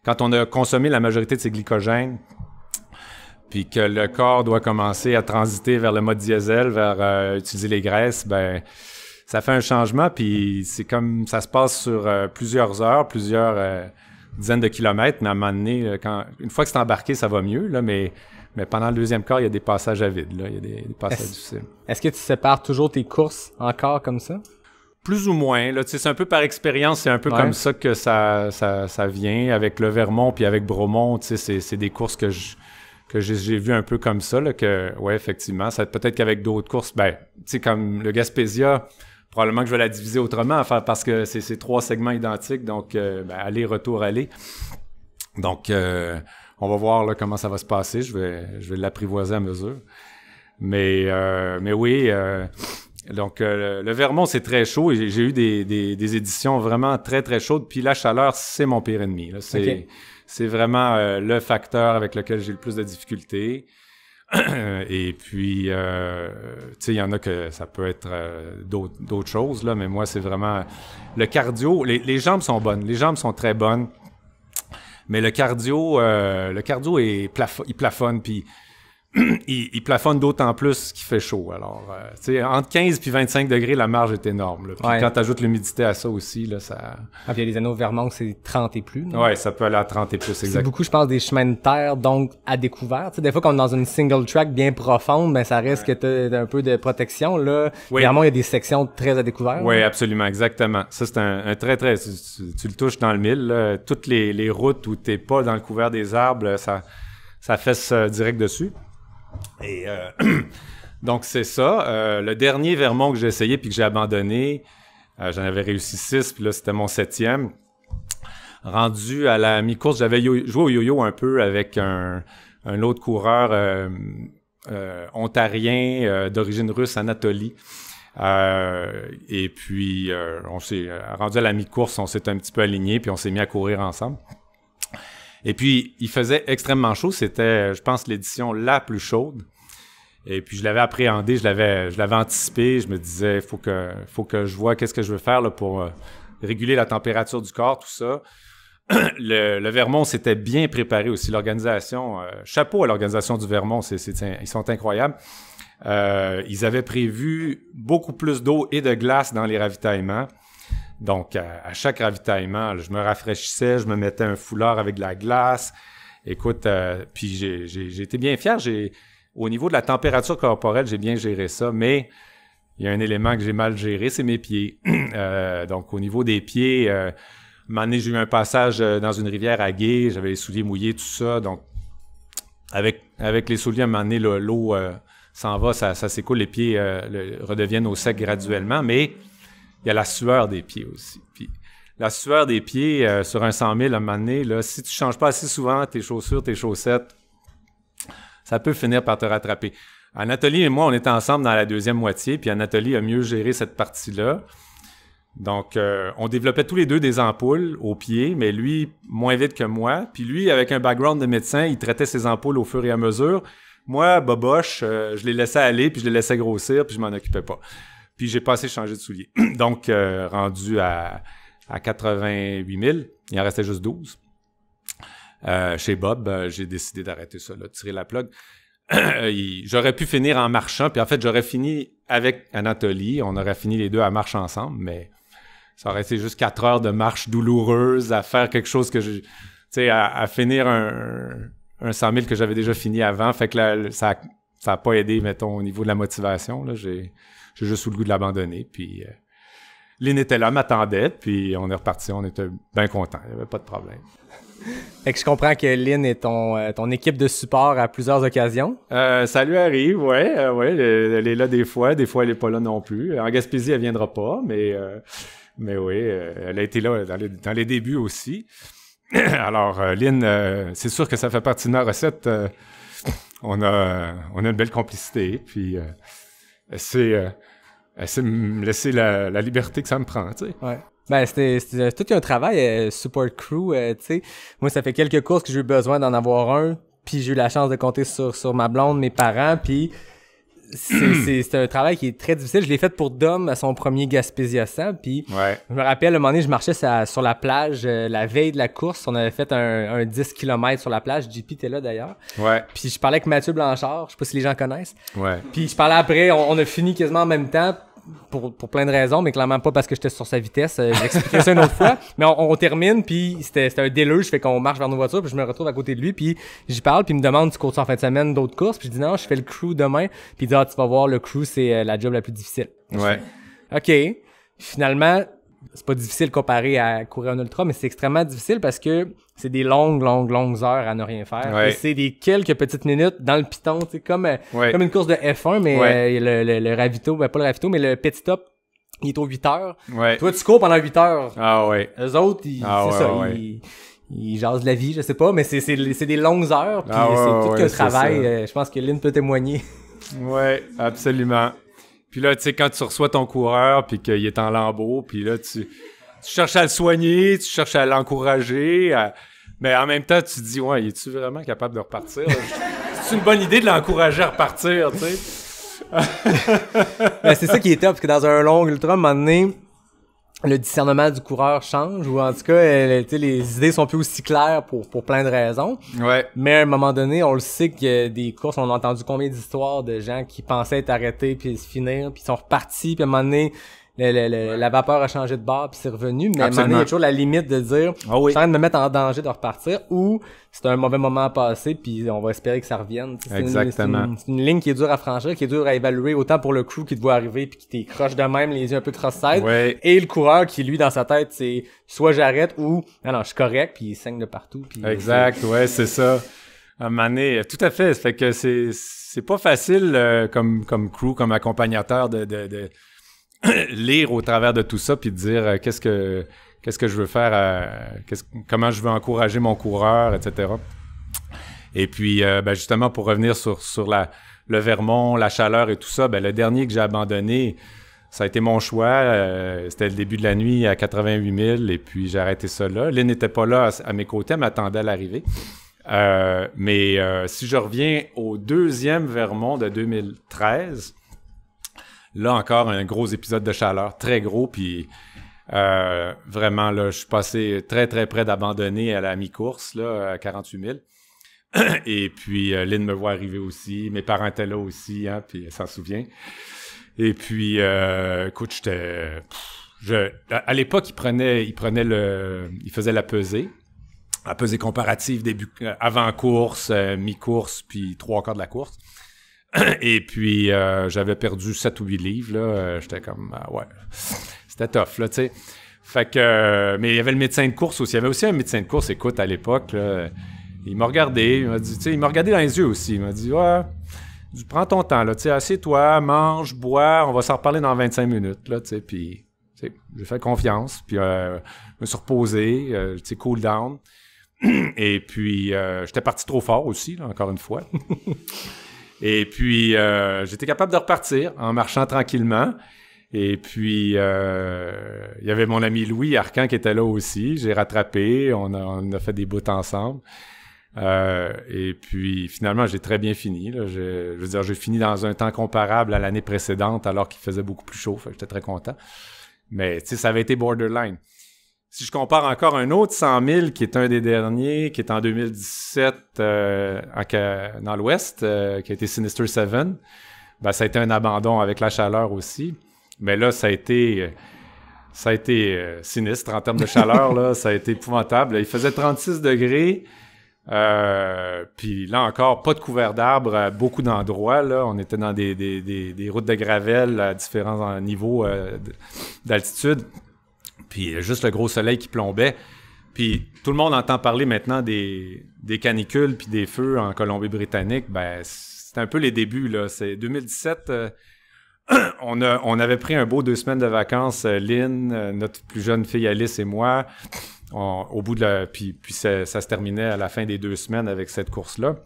quand on a consommé la majorité de ses glycogènes, puis que le corps doit commencer à transiter vers le mode diesel, vers utiliser les graisses, ben ça fait un changement, puis c'est comme ça se passe sur plusieurs heures, plusieurs dizaines de kilomètres, mais à un moment donné, une fois que c'est embarqué, ça va mieux, là, mais pendant le deuxième quart, il y a des passages à vide, là, il y a des passages difficiles. Est-ce que tu sépares toujours tes courses encore comme ça? Plus ou moins, là, tu sais, c'est un peu par expérience, c'est un peu comme ça que ça vient, avec le Vermont puis avec Bromont, tu sais, c'est des courses que j'ai vu un peu comme ça, là, que, ouais, effectivement, ça peut-être qu'avec d'autres courses, tu sais, comme le Gaspésia, probablement que je vais la diviser autrement, parce que c'est 3 segments identiques, donc, aller, retour, aller. Donc, on va voir, là, comment ça va se passer, je vais l'apprivoiser à mesure. Mais oui, donc, le Vermont, c'est très chaud et j'ai eu des éditions vraiment très, très chaudes. Puis la chaleur, c'est mon pire ennemi, là. C'est vraiment le facteur avec lequel j'ai le plus de difficultés. Et puis, tu sais, il y en a que ça peut être d'autres choses, là, mais moi, c'est vraiment le cardio. Les jambes sont bonnes. Les jambes sont très bonnes. Mais le cardio il plafonne, puis il plafonne d'autant plus qu'il fait chaud. Alors, tu sais, entre 15 puis 25 degrés, la marge est énorme, là. Puis quand tu ajoutes l'humidité à ça aussi, là, ça... Ah, puis il y a des anneaux Vermont, c'est 30 et plus, non? Ouais, ça peut aller à 30 et plus, exactement. C'est beaucoup, je pense, des chemins de terre, donc à découvert. Tu sais, des fois, quand on est dans une single track bien profonde, ben ça risque que t'as un peu de protection. Là, Vermont, il y a des sections très à découvert. Oui, absolument, exactement. Ça, c'est un très, très... Tu le touches dans le mille, là. Toutes les routes où t'es pas dans le couvert des arbres, ça fesse direct dessus. Et donc, c'est ça. Le dernier Vermont que j'ai essayé puis que j'ai abandonné, j'en avais réussi 6, puis là, c'était mon 7e. Rendu à la mi-course, j'avais joué au yo-yo un peu avec un autre coureur ontarien d'origine russe, Anatoly. Et puis, on s'est rendu à la mi-course, on s'est un petit peu alignés, puis on s'est mis à courir ensemble. Et puis, il faisait extrêmement chaud. C'était, je pense, l'édition la plus chaude. Et puis, je l'avais appréhendé, je l'avais anticipé. Je me disais, faut que je vois qu'est-ce que je veux faire là, pour réguler la température du corps, tout ça. Le Vermont s'était bien préparé aussi. L'organisation, chapeau à l'organisation du Vermont, ils sont incroyables. Ils avaient prévu beaucoup plus d'eau et de glace dans les ravitaillements. Donc, à chaque ravitaillement, là, je me rafraîchissais, je me mettais un foulard avec de la glace. Écoute, puis j'ai été bien fier. Au niveau de la température corporelle, j'ai bien géré ça, mais il y a un élément que j'ai mal géré, c'est mes pieds. Donc, au niveau des pieds, un moment donné, j'ai eu un passage dans une rivière à Gué, j'avais les souliers mouillés, tout ça. Donc, avec les souliers, à un moment donné, l'eau s'en va, ça s'écoule, les pieds redeviennent au sec graduellement, mais il y a la sueur des pieds aussi. Puis la sueur des pieds sur un 100 000 à un moment donné, là, si tu changes pas assez souvent tes chaussures, tes chaussettes, ça peut finir par te rattraper. Anatoly et moi, on était ensemble dans la deuxième moitié, puis Anatoly a mieux géré cette partie-là. Donc, on développait tous les deux des ampoules aux pieds, mais lui, moins vite que moi. Puis lui, avec un background de médecin, il traitait ses ampoules au fur et à mesure. Moi, boboche, je les laissais aller, puis je les laissais grossir, puis je m'en occupais pas. Puis j'ai pas assez changé de souliers. Donc, rendu à 88 000, il en restait juste 12. Chez Bob, j'ai décidé d'arrêter ça, là, de tirer la plug. J'aurais pu finir en marchant, puis en fait, j'aurais fini avec Anatoly. On aurait fini les deux à marche ensemble, mais ça aurait été juste 4 heures de marche douloureuse à faire quelque chose que tu sais, à finir un 100 000 que j'avais déjà fini avant. Fait que là, ça a pas aidé, mettons, au niveau de la motivation, là. J'ai juste eu le goût de l'abandonner, puis Lynn était là, m'attendait, puis on est reparti, on était bien contents, il n'y avait pas de problème. Fait que je comprends que Lynn est ton équipe de support à plusieurs occasions. Ça lui arrive, ouais, elle est là des fois elle est pas là non plus. En Gaspésie, elle viendra pas, mais oui, elle a été là dans les débuts aussi. Alors, Lynn, c'est sûr que ça fait partie de ma recette. On a une belle complicité, puis elle sait me laisser la liberté que ça me prend, tu sais. Ouais. Ben, c'était tout un travail, support crew, tu sais. Moi, ça fait quelques courses que j'ai eu besoin d'en avoir un, puis j'ai eu la chance de compter sur ma blonde, mes parents, puis c'est un travail qui est très difficile. Je l'ai fait pour Dom à son premier Gaspésia 100, puis je me rappelle, à un moment donné, je marchais sur la plage la veille de la course. On avait fait un 10 km sur la plage. JP était là, d'ailleurs. Ouais. Puis je parlais avec Mathieu Blanchard, je sais pas si les gens connaissent. Ouais. Puis je parlais après, on a fini quasiment en même temps. pour plein de raisons, mais clairement pas parce que j'étais sur sa vitesse. J'expliquerai ça une autre fois. Mais on termine, puis c'était un déluge, fait qu'on marche vers nos voitures, puis je me retrouve à côté de lui, puis j'y parle, puis il me demande tu cours en fin de semaine d'autres courses, puis je dis non, je fais le crew demain, puis il dit tu vas voir, le crew c'est la job la plus difficile. Ouais. OK. Finalement, c'est pas difficile comparé à courir un ultra, mais c'est extrêmement difficile parce que c'est des longues heures à ne rien faire. Ouais. Et c'est des quelques petites minutes dans le piton, tu sais, comme une course de F1, mais le ravito, pas le ravito, mais le pit stop, il est aux 8 heures. Ouais. Toi, tu cours pendant 8 heures. Ah ouais. Eux autres, ils jasent de la vie, je sais pas, mais c'est des longues heures, puis c'est tout qu'un travail. Je pense que Lynn peut témoigner. Ouais, absolument. Puis là, tu sais, quand tu reçois ton coureur, puis qu'il est en lambeau, puis là, tu cherches à le soigner, tu cherches à l'encourager, mais en même temps, tu te dis, ouais, es-tu vraiment capable de repartir? C'est une bonne idée de l'encourager à repartir, tu sais. Ben, c'est ça qui est top, parce que dans un long ultra, à un moment donné, le discernement du coureur change, ou en tout cas, tu sais, les idées sont plus aussi claires pour plein de raisons. Ouais. Mais à un moment donné, on le sait qu'il y a des courses, on a entendu combien d'histoires de gens qui pensaient être arrêtés puis se finir, puis sont repartis, puis à un moment donné, la vapeur a changé de bord puis c'est revenu, mais à un moment donné, il y a toujours la limite de dire je suis en train de me mettre en danger de repartir, ou c'est un mauvais moment à passer puis on va espérer que ça revienne. Exactement. C'est une ligne qui est dure à franchir, qui est dure à évaluer, autant pour le crew qui te voit arriver puis qui t'écroche de même, les yeux un peu cross-side, et le coureur qui, lui, dans sa tête, c'est soit j'arrête ou non, je suis correct, puis il saigne de partout. Puis exact, ouais, c'est ça. À un moment donné, tout à fait. Ça fait que c'est pas facile comme crew, comme accompagnateur de lire au travers de tout ça puis de dire qu'est-ce que je veux faire, comment je veux encourager mon coureur, etc. Et puis justement pour revenir sur le Vermont, la chaleur et tout ça, le dernier que j'ai abandonné, ça a été mon choix. C'était le début de la nuit à 88 000 et puis j'ai arrêté ça là. Lynn n'était pas là à mes côtés, elle m'attendait à l'arrivée. Mais si je reviens au deuxième Vermont de 2013, là encore un gros épisode de chaleur, très gros, puis vraiment là, je suis passé très très près d'abandonner à la mi-course là, à 48 000. Et puis Lynn me voit arriver aussi, mes parents étaient là aussi, hein, puis elle s'en souvient. Et puis écoute, à l'époque, il faisait la pesée comparative avant course, mi-course, puis 3/4 de la course. Et puis, j'avais perdu 7 ou 8 livres, là. J'étais comme, c'était tough, là, tu sais. Fait que, mais il y avait le médecin de course aussi. Il y avait aussi un médecin de course, écoute, à l'époque, là. Il m'a regardé, il m'a dit, tu sais, il m'a regardé dans les yeux aussi. Il m'a dit, prends ton temps, là, tu sais, assieds-toi, mange, bois, on va s'en reparler dans 25 minutes, là, tu sais. Puis, tu sais, j'ai fait confiance, puis je me suis reposé, tu sais, cool down. Et puis, j'étais parti trop fort aussi, là, encore une fois. Et puis, j'étais capable de repartir en marchant tranquillement. Et puis, il y avait mon ami Louis Arcan qui était là aussi. J'ai rattrapé, on a fait des bouts ensemble. Et puis, finalement, j'ai très bien fini. Là. Je veux dire, j'ai fini dans un temps comparable à l'année précédente alors qu'il faisait beaucoup plus chaud. Fait que j'étais très content. Mais, tu sais, ça avait été borderline. Si je compare encore un autre 100 000 qui est un des derniers, qui est en 2017 dans l'Ouest, qui a été Sinister 7, ça a été un abandon avec la chaleur aussi. Mais là, ça a été sinistre en termes de chaleur. Là, ça a été épouvantable. Il faisait 36 degrés. Puis là encore, pas de couvert d'arbres à beaucoup d'endroits. Là. On était dans des routes de gravelle à différents niveaux d'altitude. Puis juste le gros soleil qui plombait. Puis tout le monde entend parler maintenant des canicules puis des feux en Colombie-Britannique. C'est un peu les débuts, là. C'est 2017, on avait pris un beau 2 semaines de vacances, Lynn, notre plus jeune fille Alice et moi. Au bout de puis ça se terminait à la fin des 2 semaines avec cette course-là.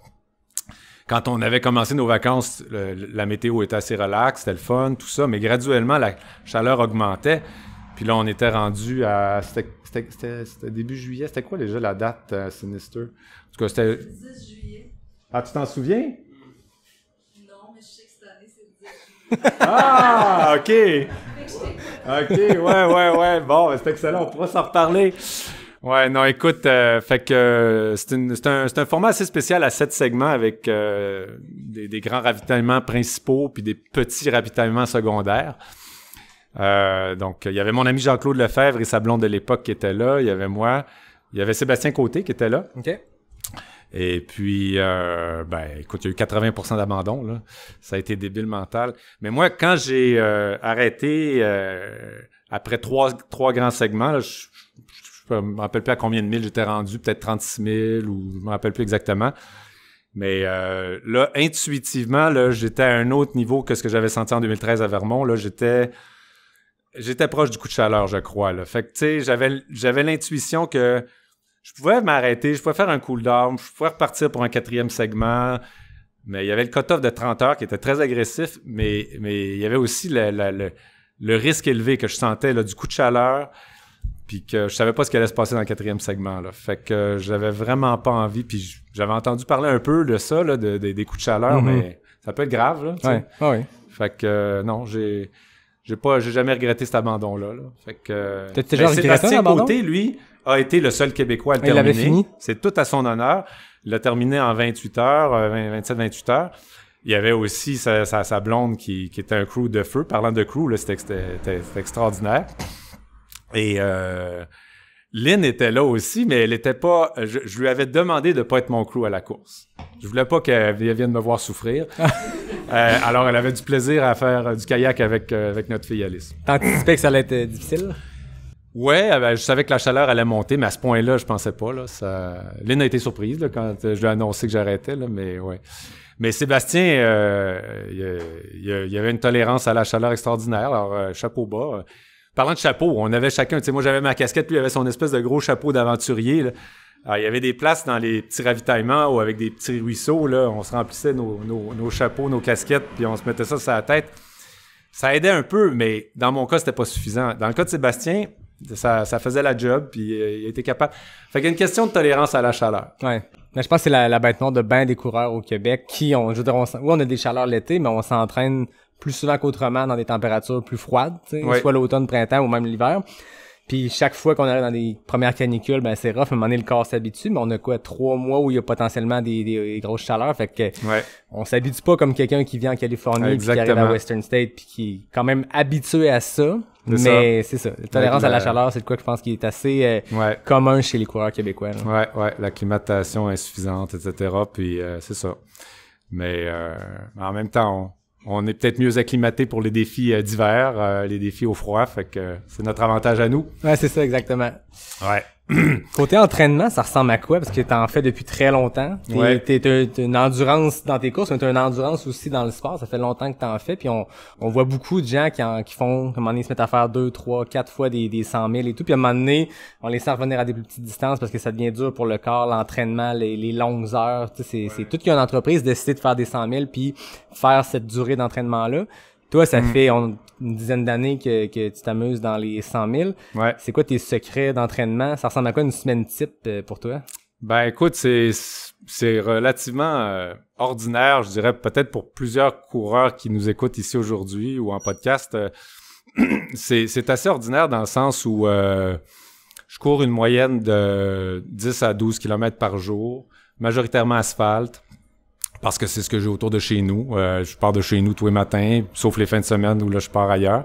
Quand on avait commencé nos vacances, la météo était assez relaxe, c'était le fun, tout ça, mais graduellement, la chaleur augmentait. Puis là, on était rendu à... C'était début juillet. C'était quoi déjà la date, Sinister? En tout cas, c'était... 10 juillet. Ah, tu t'en souviens? Non, mais je sais que cette année, c'est le 10 juillet. Ah, OK! OK, ouais. Bon, c'est excellent. On pourra s'en reparler. Ouais, non, écoute, fait que c'est un format assez spécial à 7 segments avec des grands ravitaillements principaux puis des petits ravitaillements secondaires. Donc, il y avait mon ami Jean-Claude Lefebvre et sa blonde de l'époque qui étaient là. Il y avait moi. Il y avait Sébastien Côté qui était là. OK. Et puis, écoute, il y a eu 80% d'abandon, là. Ça a été débile mental. Mais moi, quand j'ai arrêté après trois grands segments, là, je me rappelle plus à combien de milles j'étais rendu, peut-être 36 000 ou je me rappelle plus exactement. Mais là, intuitivement, là, j'étais à un autre niveau que ce que j'avais senti en 2013 à Vermont. Là, j'étais proche du coup de chaleur, je crois. Là. Fait que, tu sais, j'avais l'intuition que je pouvais m'arrêter, je pouvais faire un cool-down, je pouvais repartir pour un 4e segment. Mais il y avait le cut-off de 30 heures qui était très agressif, mais il y avait aussi le risque élevé que je sentais là, du coup de chaleur. Puis que je savais pas ce qui allait se passer dans le 4e segment. Là. Fait que j'avais vraiment pas envie. Puis j'avais entendu parler un peu de ça, là, des coups de chaleur, mais ça peut être grave. Là, ouais. Ah oui. Fait que non, j'ai jamais regretté cet abandon-là. Là. Fait que t'as déjà regretté un abandon? Côté, lui, a été le seul Québécois à le terminer. Il l'avait fini? C'est tout à son honneur. Il l'a terminé en 28 heures, 27-28 heures. Il y avait aussi sa blonde qui était un crew de feu. Parlant de crew, là, c'était extraordinaire. Et Lynn était là aussi, mais elle était pas... Je lui avais demandé de pas être mon crew à la course. Je voulais pas qu'elle vienne me voir souffrir. Alors, elle avait du plaisir à faire du kayak avec notre fille Alice. T'anticipais que ça allait être difficile? Ouais, je savais que la chaleur allait monter, mais à ce point-là, je pensais pas. Là, Lynn a été surprise là, quand je lui ai annoncé que j'arrêtais, là, mais ouais. Mais Sébastien, il y avait une tolérance à la chaleur extraordinaire. Alors, chapeau bas. Parlant de chapeau, on avait chacun, tu sais, moi j'avais ma casquette, puis il avait son espèce de gros chapeau d'aventurier, là. Alors, il y avait des places dans les petits ravitaillements ou avec des petits ruisseaux, là, on se remplissait nos chapeaux, nos casquettes, puis on se mettait ça sur la tête. Ça aidait un peu, mais dans mon cas, c'était pas suffisant. Dans le cas de Sébastien, ça faisait la job, puis il était capable. Fait qu'il y a une question de tolérance à la chaleur. Ouais. Mais je pense que c'est la bête noire de bien des coureurs au Québec qui oui, on a des chaleurs l'été, mais on s'entraîne plus souvent qu'autrement dans des températures plus froides, ouais. Soit l'automne, printemps ou même l'hiver. Puis chaque fois qu'on arrive dans des premières canicules, ben c'est rough, à un moment donné, le corps s'habitue, mais on a 3 mois où il y a potentiellement des grosses chaleurs, fait que ouais. On s'habitue pas comme quelqu'un qui vient en Californie puis qui arrive à Western State puis qui est quand même habitué à ça. Mais c'est ça. La tolérance à la chaleur, c'est de quoi que je pense qui est assez commun chez les coureurs québécois. Là. Ouais. L'acclimatation insuffisante, etc. Puis c'est ça. Mais en même temps, on est peut-être mieux acclimaté pour les défis d'hiver, les défis au froid, fait que c'est notre avantage à nous. Ouais, c'est ça, exactement. Ouais. Côté entraînement, ça ressemble à quoi? Parce que t'en fais depuis très longtemps. T'as une endurance dans tes courses, mais t'as une endurance aussi dans le sport. Ça fait longtemps que t'en fais. Puis on voit beaucoup de gens qui font, à un moment donné, se mettent à faire 2, 3, 4 fois des 100 000 et tout. Puis à un moment donné, on les sent revenir à des plus petites distances parce que ça devient dur pour le corps, l'entraînement, les longues heures. Tu sais, c'est tout qu'une entreprise décider de faire des 100 000 puis faire cette durée d'entraînement-là. Toi, ça fait une dizaine d'années que tu t'amuses dans les 100 000. Ouais. C'est quoi tes secrets d'entraînement? Ça ressemble à quoi une semaine type pour toi? Ben, écoute, c'est relativement ordinaire, je dirais, peut-être pour plusieurs coureurs qui nous écoutent ici aujourd'hui ou en podcast. C'est assez ordinaire dans le sens où je cours une moyenne de 10 à 12 km par jour, majoritairement asphalte. Parce que c'est ce que j'ai autour de chez nous. Je pars de chez nous tous les matins, sauf les fins de semaine où là, je pars ailleurs.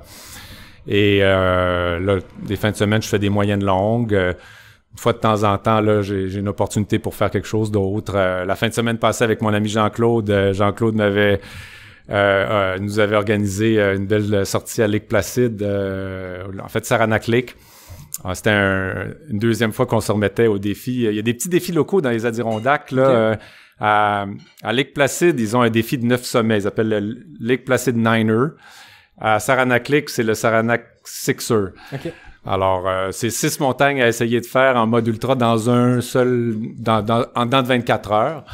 Et là, les fins de semaine, je fais des moyennes longues. Une fois de temps en temps, là, j'ai une opportunité pour faire quelque chose d'autre. La fin de semaine passée avec mon ami Jean-Claude, Jean-Claude nous avait organisé une belle sortie à Lake Placid, en fait, Saranac Lake. C'était une deuxième fois qu'on se remettait au défi. Il y a des petits défis locaux dans les Adirondacks, là. Okay. À Lake Placid, ils ont un défi de 9 sommets. Ils appellent le Lake Placid Niner. À Saranac Lake, c'est le Saranac Sixer. Okay. Alors, c'est 6 montagnes à essayer de faire en mode ultra dans un seul... en dedans de 24 heures.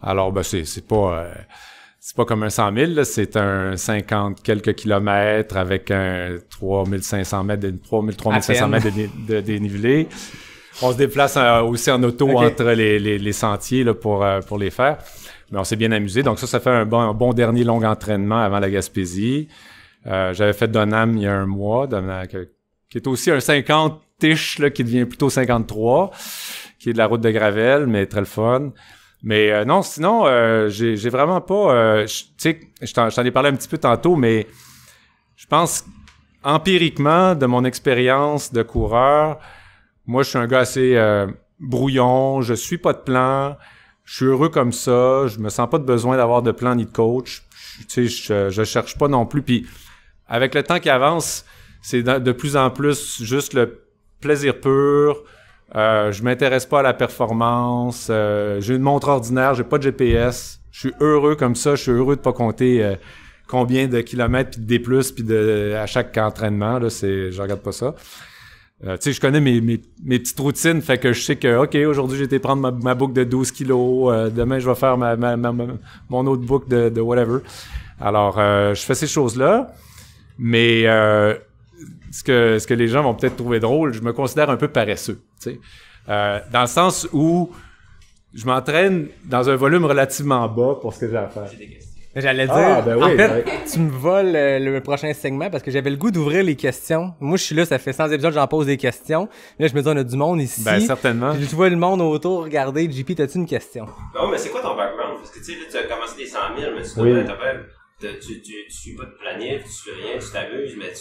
Alors, ben, c'est pas comme un 100 000, là. C'est un 50 quelques kilomètres avec un 3500 mètres, 3500 mètres de dénivelé. On se déplace aussi en auto entre les sentiers là, pour les faire. Mais on s'est bien amusé. Donc ça fait un bon dernier long entraînement avant la Gaspésie. J'avais fait Donham il y a un mois, qui est aussi un 50-ish là, qui devient plutôt 53, qui est de la route de Gravel, mais très le fun. Mais non, sinon, j'ai vraiment pas... tu sais, je t'en ai parlé un petit peu tantôt, mais je pense empiriquement, de mon expérience de coureur, moi, je suis un gars assez brouillon, je suis pas de plan, je suis heureux comme ça, je me sens pas de besoin d'avoir de plan ni de coach. Tu sais, je cherche pas non plus. Puis avec le temps qui avance, c'est de plus en plus juste le plaisir pur. Je m'intéresse pas à la performance. J'ai une montre ordinaire, j'ai pas de GPS. Je suis heureux comme ça. Je suis heureux de pas compter combien de kilomètres puis de D+, puis à chaque entraînement. Là, je regarde pas ça. Tu sais, je connais mes petites routines, fait que je sais que, OK, aujourd'hui, j'ai été prendre ma boucle de 12 kilos. Demain, je vais faire mon autre boucle de whatever. Alors, je fais ces choses-là. Mais ce que les gens vont peut-être trouver drôle, je me considère un peu paresseux, tu sais. Dans le sens où je m'entraîne dans un volume relativement bas pour ce que j'ai à faire. J'allais dire, ben oui, en fait, tu me voles le prochain segment parce que j'avais le goût d'ouvrir les questions. Moi, je suis là, ça fait 100 épisodes, j'en pose des questions. Là, je me dis, on a du monde ici. Ben, certainement. Je vois le monde autour, regardez. JP, t'as-tu une question? Non, mais c'est quoi ton background? Parce que, tu sais, là, tu as commencé des 100 000, mais tu suis pas de planif, tu suis rien, tu t'amuses, mais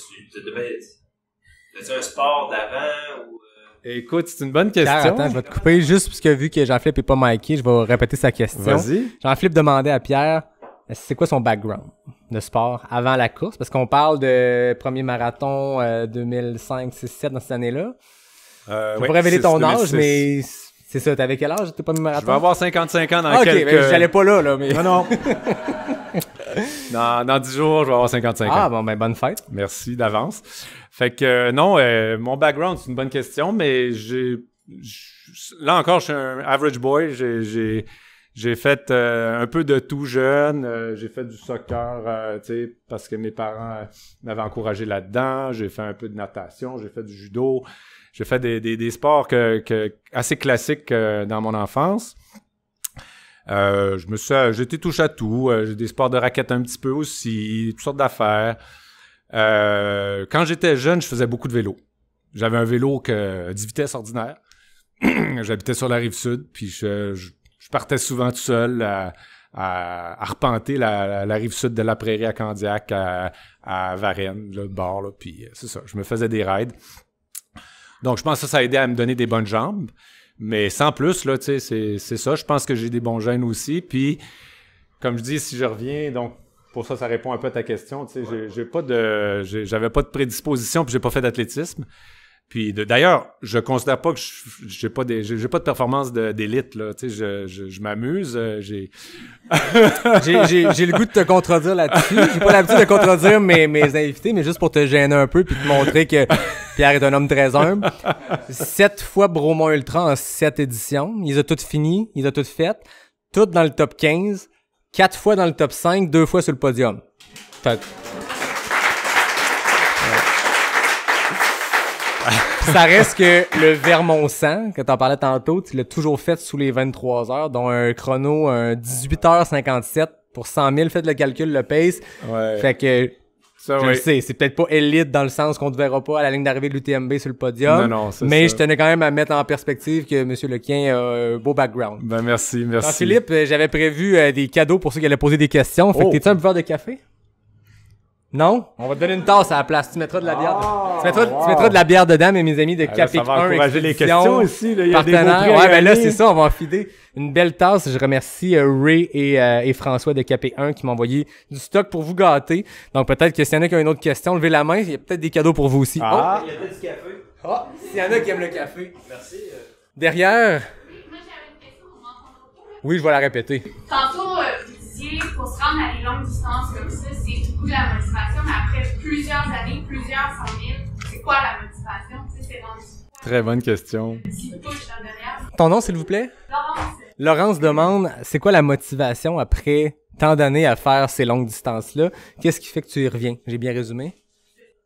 t'as-tu un sport d'avant ou... Écoute, c'est une bonne question. Pierre, attends, je vais te couper juste parce que vu que Jean-Philippe est pas miké, je vais répéter sa question. Vas-y. Jean-Philippe demandait à Pierre, c'est quoi son background de sport avant la course? Parce qu'on parle de premier marathon 2005, 6, 7 dans cette année-là. Tu peux pas révéler ton 2006. âge, mais c'est ça. T'avais quel âge? T'es premier marathon? Je vais avoir 55 ans dans OK, quelques... ben, j'allais pas là, mais... Non. dans 10 jours, je vais avoir 55 ans. Ah, bon, ben, bonne fête. Merci d'avance. Fait que non, mon background, c'est une bonne question, mais là encore, je suis un average boy. J'ai fait un peu de tout jeune. J'ai fait du soccer, tu sais, parce que mes parents m'avaient encouragé là-dedans. J'ai fait un peu de natation, j'ai fait du judo. J'ai fait des sports assez classiques dans mon enfance. J'ai été touche à tout. J'ai des sports de raquettes un petit peu aussi, toutes sortes d'affaires. Quand j'étais jeune, je faisais beaucoup de vélo. J'avais un vélo 10 vitesses ordinaire. J'habitais sur la Rive-Sud, puis je partais souvent tout seul à arpenter la Rive-Sud de la Prairie à Candiac, à Varennes, là, le bord, là, puis c'est ça. Je me faisais des rides. Donc, je pense que ça a aidé à me donner des bonnes jambes. Mais sans plus, là, tu sais, c'est ça. Je pense que j'ai des bons gènes aussi. Puis, comme je dis, si je reviens, donc, pour ça répond un peu à ta question. Tu sais, j'avais pas de prédisposition, puis j'ai pas fait d'athlétisme. Puis, d'ailleurs, je considère pas que j'ai pas de performance d'élite, là. Tu sais, je m'amuse, j'ai le goût de te contredire là-dessus. J'ai pas l'habitude de contredire mes invités, mais juste pour te gêner un peu puis te montrer que Pierre est un homme très humble. 7 fois Bromont Ultra en 7 éditions. Il a toutes fini, il a toutes faites. Toutes dans le top 15. 4 fois dans le top 5, 2 fois sur le podium. Ça reste que le Vermont 100, que t'en parlais tantôt, tu l'as toujours fait sous les 23 heures, dont un chrono, un 18h57 pour 100 000. Faites le calcul, le pace. Ouais. Fait que, ça, je le sais, c'est peut-être pas élite dans le sens qu'on te verra pas à la ligne d'arrivée de l'UTMB sur le podium. Non, c'est mais ça. je tenais quand même à mettre en perspective que M. Lequien a un beau background. Ben, merci. Jean-Philippe, j'avais prévu des cadeaux pour ceux qui allaient poser des questions. Fait que t'es-tu un buveur de café? Non? On va te donner une tasse à la place. Tu mettras de la bière. Tu mettras de la bière dedans, mais mes amis de Café 1 ça va encourager les questions aussi. Là. Il y a des partenaires. beaux prix à Ouais, ben là, gagner. c'est ça. On va enfiler une belle tasse. Je remercie Ray et François de Capé 1 qui m'ont envoyé du stock pour vous gâter. Donc, peut-être que s'il y en a qui ont une autre question, levez la main. Il y a peut-être des cadeaux pour vous aussi. Ah. Il y a peut-être du café. Oh, s'il y en a qui aiment le café. Merci. Derrière. Moi, j'avais une question, on m'entendra pas. Oui, je vais la répéter. Tantôt, vous disiez, pour se rendre à des longues distances comme ça, c'est beaucoup de la motivation, mais après plusieurs années, plusieurs 100 000, c'est quoi la motivation? Tu sais, c'est rendu Très bonne question. qui touche dans derrière. Ton nom, s'il vous plaît? Laurence, Laurence demande, c'est quoi la motivation après tant d'années à faire ces longues distances-là? Qu'est-ce qui fait que tu y reviens? J'ai bien résumé?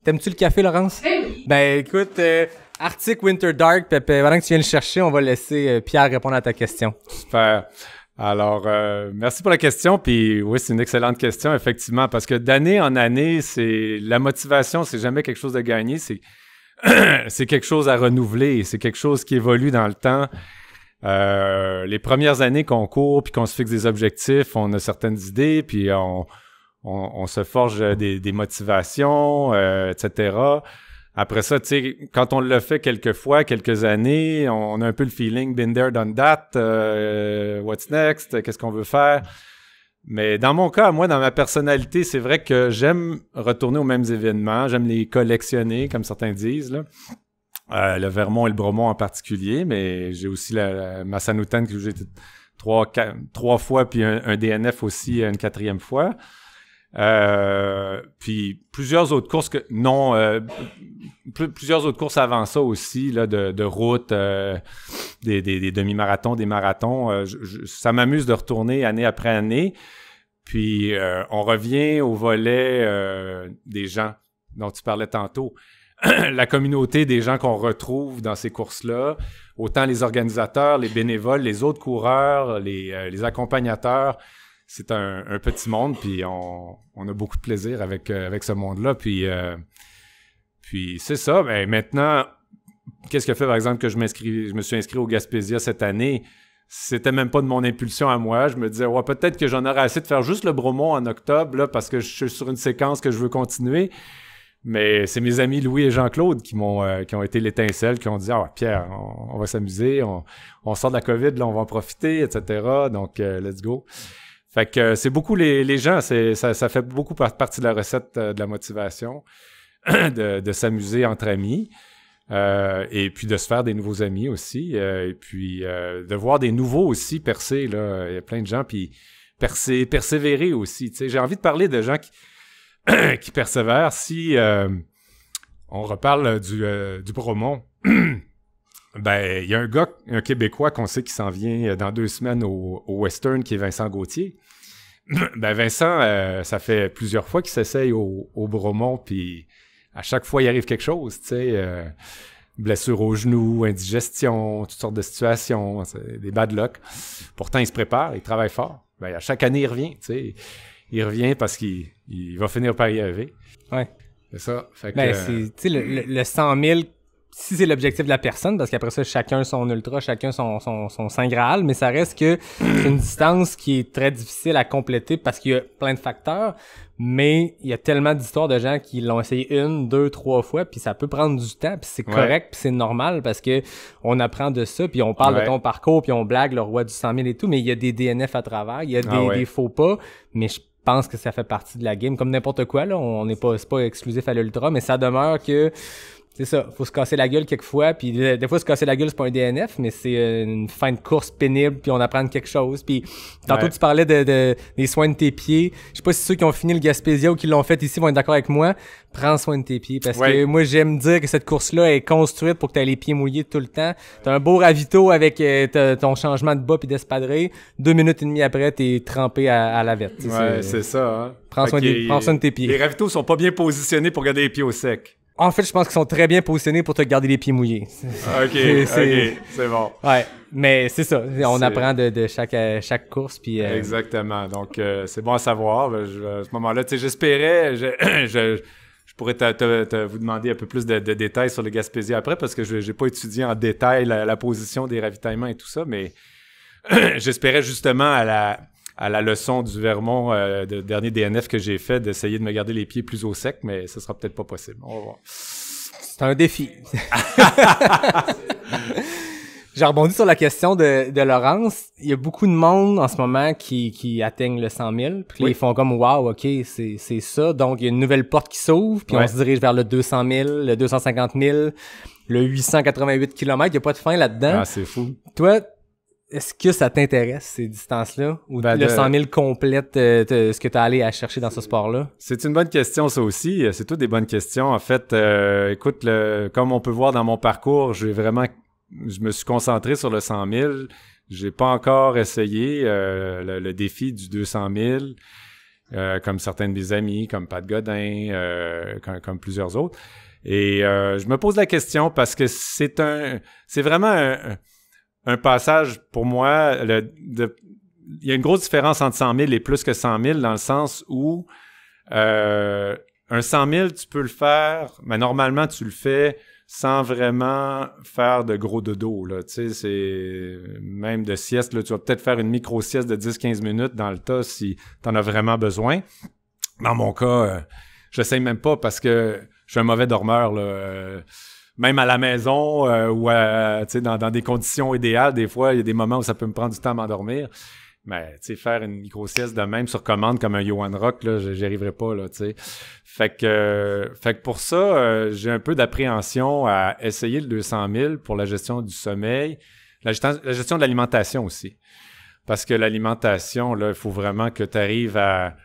T'aimes-tu le café, Laurence? oui. Ben, écoute, Arctic Winter Dark, Pepe, pendant que tu viens le chercher, on va laisser Pierre répondre à ta question. Super. Alors, merci pour la question. Puis oui, c'est une excellente question, effectivement, parce que d'année en année, c'est la motivation, c'est jamais quelque chose de gagné, c'est c'est quelque chose à renouveler, c'est quelque chose qui évolue dans le temps. Les premières années qu'on court puis qu'on se fixe des objectifs, on a certaines idées, puis on se forge des motivations, etc. Après ça, tu sais, quand on l'a fait quelques années, on a un peu le feeling, been there, done that, what's next, qu'est-ce qu'on veut faire. Mais dans mon cas, moi, dans ma personnalité, c'est vrai que j'aime retourner aux mêmes événements, j'aime les collectionner, comme certains disent, là. Le Vermont et le Bromont en particulier, mais j'ai aussi la Massanutten que j'ai été trois fois, puis un DNF aussi une 4e fois. Puis plusieurs autres courses plusieurs autres courses avant ça aussi là de route, des demi-marathons, des marathons. Ça m'amuse de retourner année après année. Puis on revient au volet des gens dont tu parlais tantôt. La communauté des gens qu'on retrouve dans ces courses-là, autant les organisateurs, les bénévoles, les autres coureurs, les accompagnateurs. C'est un petit monde, puis on a beaucoup de plaisir avec ce monde-là. Puis c'est ça. Ben, maintenant, qu'est-ce qui a fait, par exemple, que je me suis inscrit au Gaspésia cette année? C'était même pas de mon impulsion à moi. Je me disais, ouais, peut-être que j'en aurais assez de faire juste le Bromont en octobre, là, parce que je suis sur une séquence que je veux continuer. Mais c'est mes amis Louis et Jean-Claude qui ont été l'étincelle, qui ont dit, ah, Pierre, on va s'amuser, on sort de la COVID, là, on va en profiter, etc. Donc, let's go. Fait que c'est beaucoup les gens, ça fait beaucoup partie de la recette de la motivation, de s'amuser entre amis, et puis de se faire des nouveaux amis aussi, et puis de voir des nouveaux aussi percer, là. Il y a plein de gens, puis persévérer aussi. Tu sais, j'ai envie de parler de gens qui persévèrent. Si on reparle du Bromont, ben, il y a un Québécois qu'on sait qui s'en vient dans 2 semaines au Western, qui est Vincent Gauthier. Ben, Vincent, ça fait plusieurs fois qu'il s'essaye au Bromont, puis à chaque fois, il arrive quelque chose, tu sais. Blessure au genou, indigestion, toutes sortes de situations, des bad luck. Pourtant, il se prépare, il travaille fort. Ben, à chaque année, il revient, tu sais. Il revient parce qu'il va finir par y arriver. Ouais. C'est ça. Fait que, ben, tu sais, le 100 000, si c'est l'objectif de la personne, parce qu'après ça, chacun son ultra, chacun son Saint Graal, mais ça reste que c'est une distance qui est très difficile à compléter parce qu'il y a plein de facteurs, mais il y a tellement d'histoires de gens qui l'ont essayé 1, 2, 3 fois, puis ça peut prendre du temps, puis c'est correct, puis c'est normal parce que on apprend de ça, puis on parle de ton parcours, puis on blague le roi du 100 000 et tout, mais il y a des DNF à travers, il y a des faux pas, mais je pense que ça fait partie de la game, comme n'importe quoi, là, c'est pas exclusif à l'ultra, mais ça demeure que c'est ça, faut se casser la gueule quelquefois, puis des fois se casser la gueule c'est pas un DNF, mais c'est une fin de course pénible, puis on apprend quelque chose. Puis tantôt tu parlais des soins de tes pieds. Je sais pas si ceux qui ont fini le Gaspésia ou qui l'ont fait ici vont être d'accord avec moi. Prends soin de tes pieds, parce que moi j'aime dire que cette course-là est construite pour que tu aies les pieds mouillés tout le temps. T'as un beau ravito avec ton changement de bas puis d'espadrille. 2 minutes et demie après, t'es trempé à la vette. Ouais, c'est ça. Hein? Prends soin de tes pieds. Les ravitaux sont pas bien positionnés pour garder les pieds au sec. En fait, je pense qu'ils sont très bien positionnés pour te garder les pieds mouillés. OK, c'est bon. Ouais, mais c'est ça. On apprend de chaque course. Puis, Exactement. Donc, c'est bon à savoir. À ce moment-là, tu sais, j'espérais... Je pourrais vous demander un peu plus de détails sur le Gaspésia après, parce que je n'ai pas étudié en détail la position des ravitaillements et tout ça, mais j'espérais justement à la leçon du Vermont, de dernier DNF que j'ai fait, d'essayer de me garder les pieds plus au sec, mais ce sera peut-être pas possible. On va voir. C'est un défi. J'ai rebondi sur la question de Laurence. Il y a beaucoup de monde en ce moment qui atteignent le 100 000. Puis ils font comme « Wow, OK, c'est ça. » Donc, il y a une nouvelle porte qui s'ouvre. Puis on se dirige vers le 200 000, le 250 000, le 888 km. Il n'y a pas de fin là-dedans. Ah, c'est fou. Toi, est-ce que ça t'intéresse, ces distances-là? Ou le 100 000 complète ce que tu as allé à chercher dans ce sport-là? C'est une bonne question, ça aussi. C'est toutes des bonnes questions. En fait, écoute, comme on peut voir dans mon parcours, je me suis concentré sur le 100 000. J'ai pas encore essayé le défi du 200 000, comme certains de mes amis, comme Pat Godin, comme plusieurs autres. Et je me pose la question parce que c'est vraiment un passage, pour moi, il y a une grosse différence entre 100 000 et plus que 100 000 dans le sens où un 100 000, tu peux le faire, mais normalement, tu le fais sans vraiment faire de gros dodo, là. Tu sais, c'est même de sieste, là, tu vas peut-être faire une micro-sieste de 10-15 minutes dans le tas si tu en as vraiment besoin. Dans mon cas, j'essaye même pas parce que je suis un mauvais dormeur, là. Même à la maison ou dans des conditions idéales, des fois, il y a des moments où ça peut me prendre du temps à m'endormir. Mais, tu sais, faire une micro-sieste de même sur commande comme un Johan Rock, là, j'y arriverai pas, là, tu sais. Fait que pour ça, j'ai un peu d'appréhension à essayer le 200 000 pour la gestion du sommeil, la gestion de l'alimentation aussi. Parce que l'alimentation, là, il faut vraiment que tu arrives à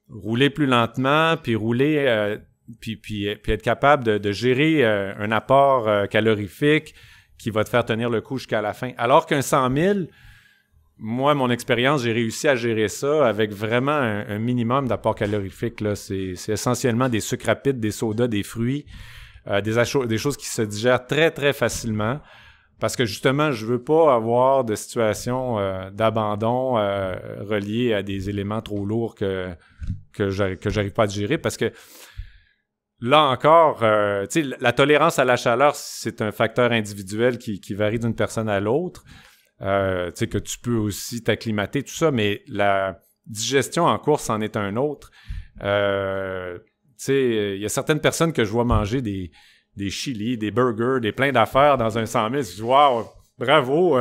rouler plus lentement, puis rouler, puis être capable de gérer un apport calorifique qui va te faire tenir le coup jusqu'à la fin. Alors qu'un 100 000, moi, mon expérience, j'ai réussi à gérer ça avec vraiment un minimum d'apport calorifique, là. C'est essentiellement des sucres rapides, des sodas, des fruits, des choses qui se digèrent très, très facilement. Parce que justement, je veux pas avoir de situation d'abandon reliée à des éléments trop lourds que j'arrive pas à digérer. Parce que là encore, tu sais, la tolérance à la chaleur, c'est un facteur individuel qui varie d'une personne à l'autre. Tu sais, que tu peux aussi t'acclimater, tout ça, mais la digestion en course en est un autre. Tu sais, il y a certaines personnes que je vois manger des chilis, des burgers, des plein d'affaires dans un 100 000. Je dis, wow, bravo,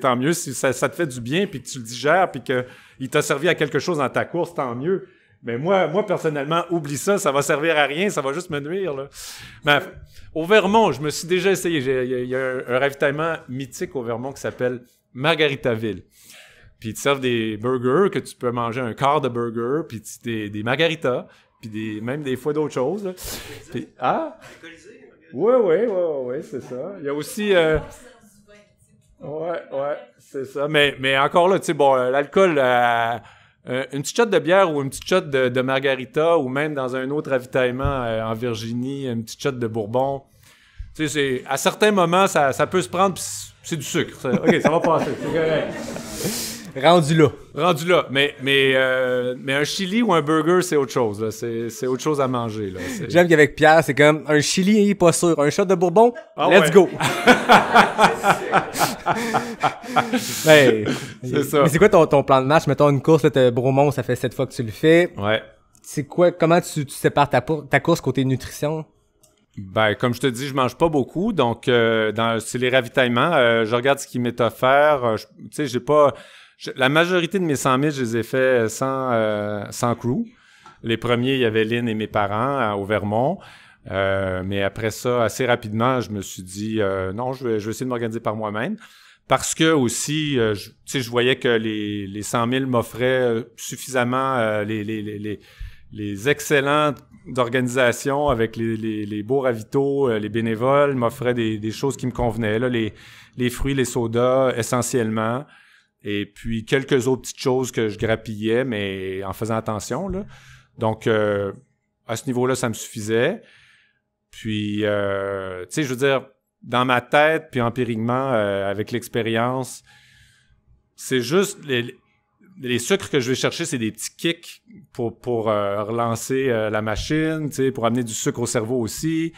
tant mieux si ça te fait du bien, puis que tu le digères, puis qu'il t'a servi à quelque chose dans ta course, tant mieux. Mais moi, personnellement, oublie ça, ça va servir à rien, ça va juste me nuire, là. Mais au Vermont, je me suis déjà essayé. Il y a un ravitaillement mythique au Vermont qui s'appelle Margaritaville. Puis ils te servent des burgers que tu peux manger un quart de burger, puis des margaritas, puis même des fois d'autres choses, là. Puis, Oui, c'est ça. Il y a aussi... Ouais, c'est ça. Mais encore là, tu sais, bon, l'alcool... une petite shot de bière ou une petite shot de margarita ou même dans un autre ravitaillement en Virginie, une petite shot de bourbon. Tu sais, à certains moments, ça peut se prendre, pis c'est du sucre. OK, ça va passer, c'est correct. Rendu là. Mais un chili ou un burger, c'est autre chose, là. C'est autre chose à manger, là. J'aime qu'avec Pierre, c'est comme un chili, pas sûr. Un shot de bourbon, let's go. C'est ça. Mais c'est quoi ton plan de match? Mettons une course, là, Bromont, ça fait 7 fois que tu le fais. Ouais. C'est quoi, comment tu sépares ta course côté nutrition? Ben, comme je te dis, je mange pas beaucoup, donc c'est les ravitaillements. Je regarde ce qui m'est offert. Tu sais, j'ai pas... La majorité de mes 100 000, je les ai fait sans crew. Les premiers, il y avait Lynn et mes parents au Vermont. Mais après ça, assez rapidement, je me suis dit non, je vais essayer de m'organiser par moi-même. Parce que aussi, je voyais que les 100 000 m'offraient suffisamment les excellentes organisations avec les beaux ravitaux, les bénévoles m'offraient des choses qui me convenaient. Là, les fruits, les sodas, essentiellement. Et puis, quelques autres petites choses que je grappillais, mais en faisant attention, là. Donc, à ce niveau-là, ça me suffisait. Puis, tu sais, je veux dire, dans ma tête, puis empiriquement, avec l'expérience, c'est juste les sucres que je vais chercher, c'est des petits kicks pour relancer la machine, tu sais, pour amener du sucre au cerveau aussi.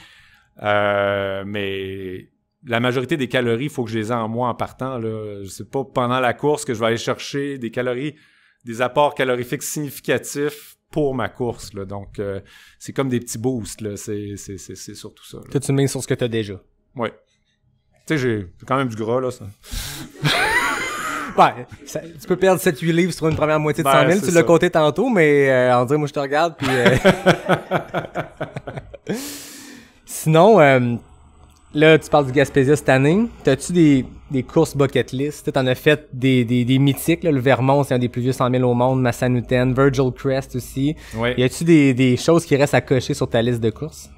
Mais la majorité des calories, il faut que je les ai en moi en partant, là. C'est pas pendant la course que je vais aller chercher des calories, des apports calorifiques significatifs pour ma course, là. Donc, c'est comme des petits boosts, là. C'est surtout ça, là. Toi, tu mets sur ce que t'as déjà. Ouais. Tu sais, j'ai quand même du gras, là, ça. Ouais, tu peux perdre 7-8 livres sur une première moitié de 100 000, tu l'as compté tantôt, mais on dirait, moi, je te regarde, puis... Sinon, là, tu parles du Gaspésia cette année. T'as-tu des courses bucket list? T'en as fait des mythiques, là. Le Vermont, c'est un des plus vieux 100 000 au monde. Massanutten, Virgil Crest aussi. Ouais. Y a-tu des choses qui restent à cocher sur ta liste de courses?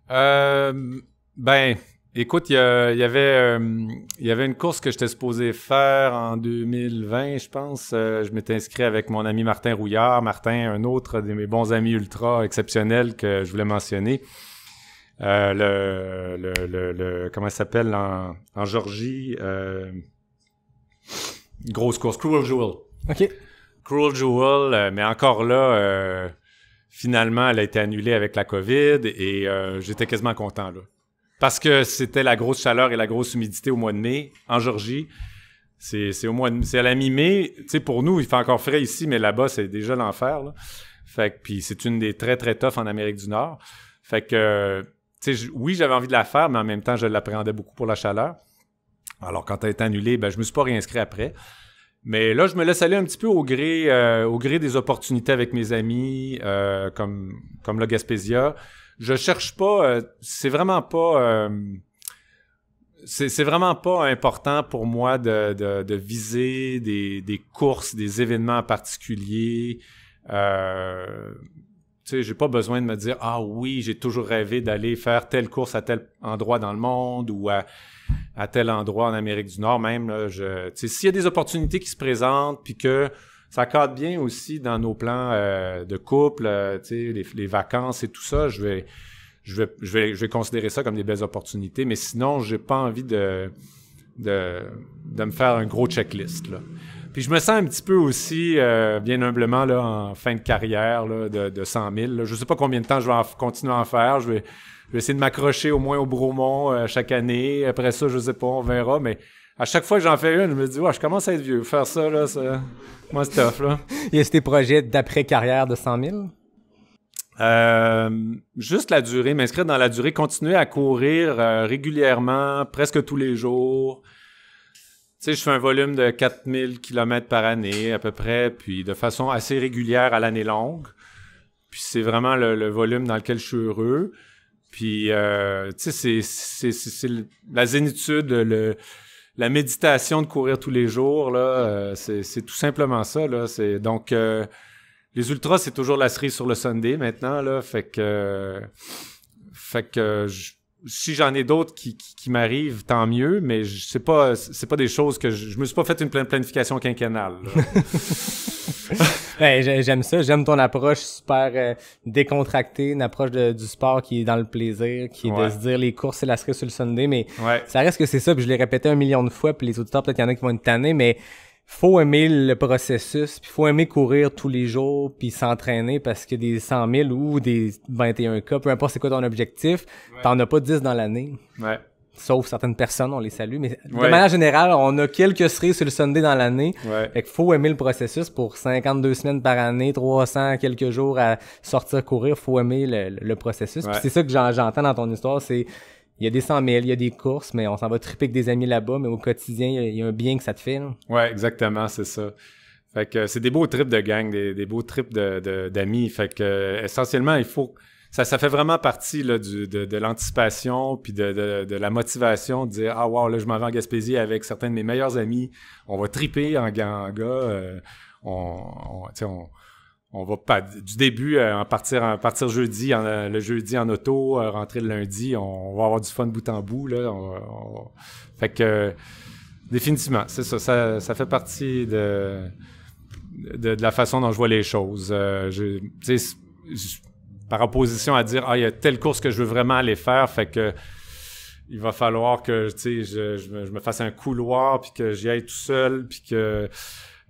Ben... Écoute, il y avait une course que j'étais supposé faire en 2020, je pense. Je m'étais inscrit avec mon ami Martin Rouillard. Martin, un autre de mes bons amis ultra exceptionnels que je voulais mentionner. Comment ça s'appelle en Georgie? Grosse course, Cruel Jewel. OK. Cruel Jewel, mais encore là, finalement, elle a été annulée avec la COVID et j'étais quasiment content, là. Parce que c'était la grosse chaleur et la grosse humidité au mois de mai en Georgie. C'est à la mi-mai. Tu sais, pour nous, il fait encore frais ici, mais là-bas, c'est déjà l'enfer, là. Fait que, puis c'est une des très, très tough en Amérique du Nord. Fait que, tu sais, oui, j'avais envie de la faire, mais en même temps, je l'appréhendais beaucoup pour la chaleur. Alors, quand elle a été annulée, je me suis pas réinscrit après. Mais là, je me laisse aller un petit peu au gré des opportunités avec mes amis, comme le Gaspésia. Je cherche pas, c'est vraiment pas important pour moi de viser des courses, des événements en particulier. Tu sais, j'ai pas besoin de me dire ah oui, j'ai toujours rêvé d'aller faire telle course à tel endroit dans le monde ou à tel endroit en Amérique du Nord même là, tu sais, s'il y a des opportunités qui se présentent puis que ça cadre bien aussi dans nos plans de couple, tu sais, les vacances et tout ça, je vais considérer ça comme des belles opportunités, mais sinon, j'ai pas envie de me faire un gros checklist, là. Puis je me sens un petit peu aussi, bien humblement, là, en fin de carrière, là, de 100 000. Là. Je sais pas combien de temps je vais continuer à en faire. Je vais essayer de m'accrocher au moins au Bromont chaque année. Après ça, je sais pas, on verra, mais à chaque fois que j'en fais une, je me dis, ouais, je commence à être vieux. Faire ça, là, moi, c'est tough, là. Y a-t-il tes projets d'après-carrière de 100 000? Juste la durée, m'inscrire dans la durée, continuer à courir régulièrement, presque tous les jours. Tu sais, je fais un volume de 4000 km par année à peu près, puis de façon assez régulière à l'année longue. Puis c'est vraiment le volume dans lequel je suis heureux. Puis, tu sais, c'est la zénitude, la méditation de courir tous les jours, là, c'est tout simplement ça, là. Donc, les ultras, c'est toujours la cerise sur le sundae maintenant, là. Fait que si j'en ai d'autres qui m'arrivent, tant mieux, mais c'est pas des choses que je me suis pas fait une planification quinquennale. Ouais, j'aime ça, j'aime ton approche super décontractée, une approche du sport qui est dans le plaisir, qui est de se dire les courses c'est la cerise sur le sundae, mais ça reste que c'est ça, puis je l'ai répété 1 million de fois, puis les auditeurs peut-être qu'il y en a qui vont être tannés, mais faut aimer le processus, puis faut aimer courir tous les jours, puis s'entraîner parce que des 100 000 ou des 21K, peu importe c'est quoi ton objectif, t'en as pas 10 dans l'année. Ouais. Sauf certaines personnes, on les salue, mais de manière générale, on a quelques cerises sur le sundae dans l'année. Ouais. Fait qu'il faut aimer le processus pour 52 semaines par année, 300 quelques jours à sortir courir, faut aimer le processus. Puis c'est ça que j'entends dans ton histoire, c'est il y a des 100 000, il y a des courses, mais on s'en va triper avec des amis là-bas, mais au quotidien, il y a un bien que ça te fait, là. Ouais, exactement, c'est ça. Fait que c'est des beaux trips de gang, des beaux trips d'amis. Fait que essentiellement, il faut... Ça fait vraiment partie là, de l'anticipation puis de la motivation de dire « Ah wow, là, je m'en vais en Gaspésie avec certains de mes meilleurs amis. On va triper en gars. On va pas du début partir jeudi, le jeudi en auto, rentrer le lundi, on va avoir du fun bout en bout là. Fait que définitivement, c'est ça. Ça fait partie de la façon dont je vois les choses. Par opposition à dire il y a telle course que je veux vraiment aller faire, fait que il va falloir que je me fasse un couloir puis que j'y aille tout seul puis que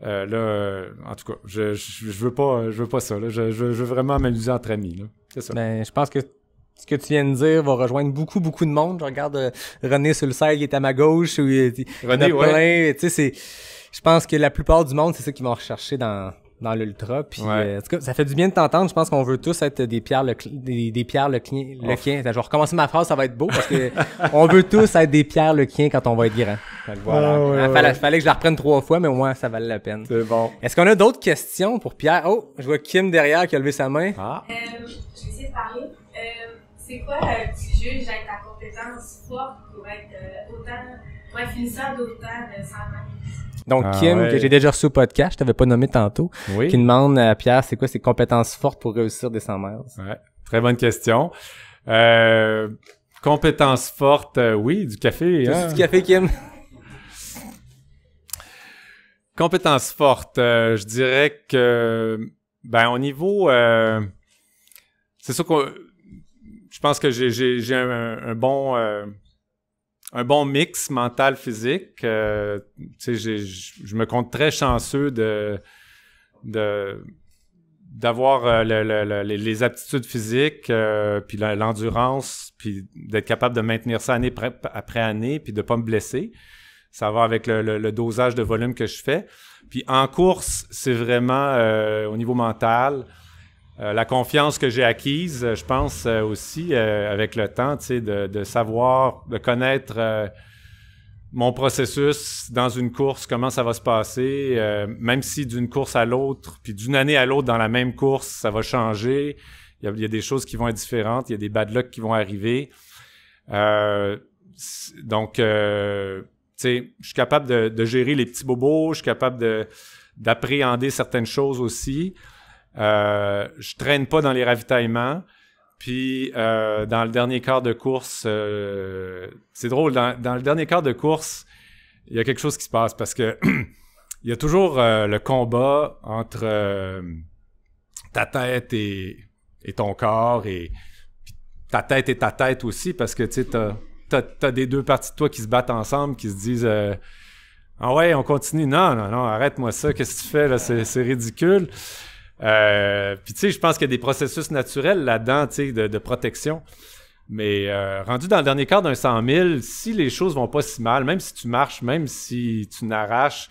là, en tout cas, je veux pas ça. Là. Je veux vraiment m'amuser entre amis. Là. C'est ça. Ben, je pense que ce que tu viens de dire va rejoindre beaucoup de monde. Je regarde René sur le site, il est à ma gauche. René, plein. Tu sais, je pense que la plupart du monde, c'est ça qu'ils vont rechercher dans l'ultra. Puis, en tout cas, ça fait du bien de t'entendre. Je pense qu'on veut tous être des Pierre Lequien. Je vais recommencer ma phrase, ça va être beau parce que on veut tous être des Pierre Lequien quand on va être grand. Voilà. Fallait que je la reprenne 3 fois, mais au moins, ça valait la peine. C'est bon. Est-ce qu'on a d'autres questions pour Pierre? Oh, je vois Kim derrière qui a levé sa main. Je vais essayer de parler. C'est quoi tu juges être ta compétence forte pour être finisseur d'autant de 100 mètres? Donc, Kim, que j'ai déjà reçu au podcast, je t'avais pas nommé tantôt, qui demande à Pierre, c'est quoi ses compétences fortes pour réussir des 100 miles? Ouais, très bonne question. Compétences fortes, oui, du café. Du café, Kim? Compétences fortes, je dirais que, au niveau, c'est sûr que je pense que j'ai un bon mix mental-physique. Tu sais, je me compte très chanceux d'avoir les aptitudes physiques, puis l'endurance, puis d'être capable de maintenir ça année après année, puis de pas me blesser. Ça va avec le dosage de volume que je fais. Puis en course, c'est vraiment au niveau mental. la confiance que j'ai acquise, je pense aussi avec le temps, tu sais, de savoir, de connaître mon processus dans une course, comment ça va se passer, même si d'une course à l'autre, puis d'une année à l'autre dans la même course, ça va changer. Il y a des choses qui vont être différentes, il y a des bad luck qui vont arriver. Donc, tu sais, je suis capable de gérer les petits bobos, je suis capable d'appréhender certaines choses aussi. Je traîne pas dans les ravitaillements. Puis, dans le dernier quart de course, c'est drôle, dans le dernier quart de course, il y a quelque chose qui se passe parce que il y a toujours le combat entre ta tête et ton corps et puis ta tête aussi parce que, tu sais, t'as des deux parties de toi qui se battent ensemble, qui se disent ah ouais, on continue. Non, arrête-moi ça, qu'est-ce que tu fais là, c'est ridicule. Puis tu sais, je pense qu'il y a des processus naturels là-dedans, tu sais, de protection. Mais rendu dans le dernier quart d'un 100 000, si les choses vont pas si mal, même si tu marches, même si tu n'arraches,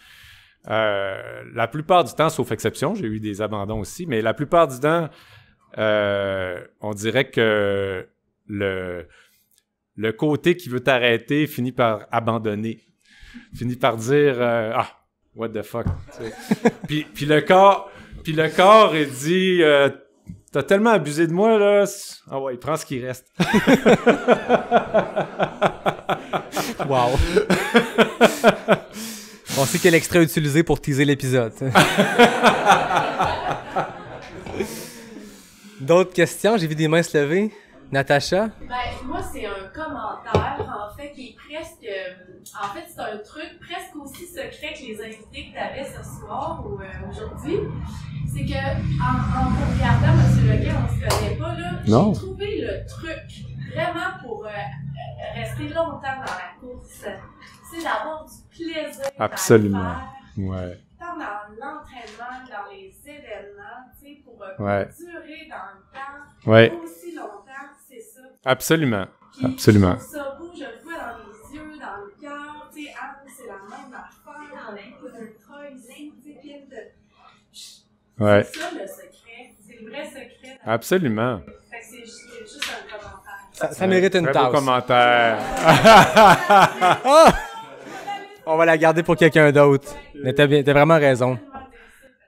la plupart du temps, sauf exception, j'ai eu des abandons aussi, mais la plupart du temps, on dirait que le côté qui veut t'arrêter finit par abandonner, finit par dire ah, what the fuck. Puis le corps il dit t'as tellement abusé de moi là, ah ouais, il prend ce qui reste. Wow. On sait quel extrait utiliser pour teaser l'épisode. D'autres questions? J'ai vu des mains se lever. Natacha? Moi, c'est un commentaire, en fait, qui est presque... en fait, c'est un truc presque aussi secret que les invités que tu avais ce soir ou aujourd'hui. C'est que, en vous regardant, M. Leguet, on se connaît pas, là. Non. J'ai trouvé le truc, vraiment, pour rester longtemps dans la course. C'est d'avoir du plaisir. Absolument. Ouais. Tant dans l'entraînement, dans les événements, tu sais, pour durer dans le temps, ouais. Aussi longtemps, c'est ça. Absolument. Puis, absolument. Je trouve ça beau, je le vois dans les yeux, dans le cœur, tu sais, c'est la même affaire, on a un ultra ici, tu sais, plein de... Ouais. C'est ça le secret, c'est le vrai secret. Absolument. Fait que c'est juste un commentaire. Ça mérite une tasse. Très beau commentaire. On va la garder pour quelqu'un d'autre. Mais t'as vraiment raison.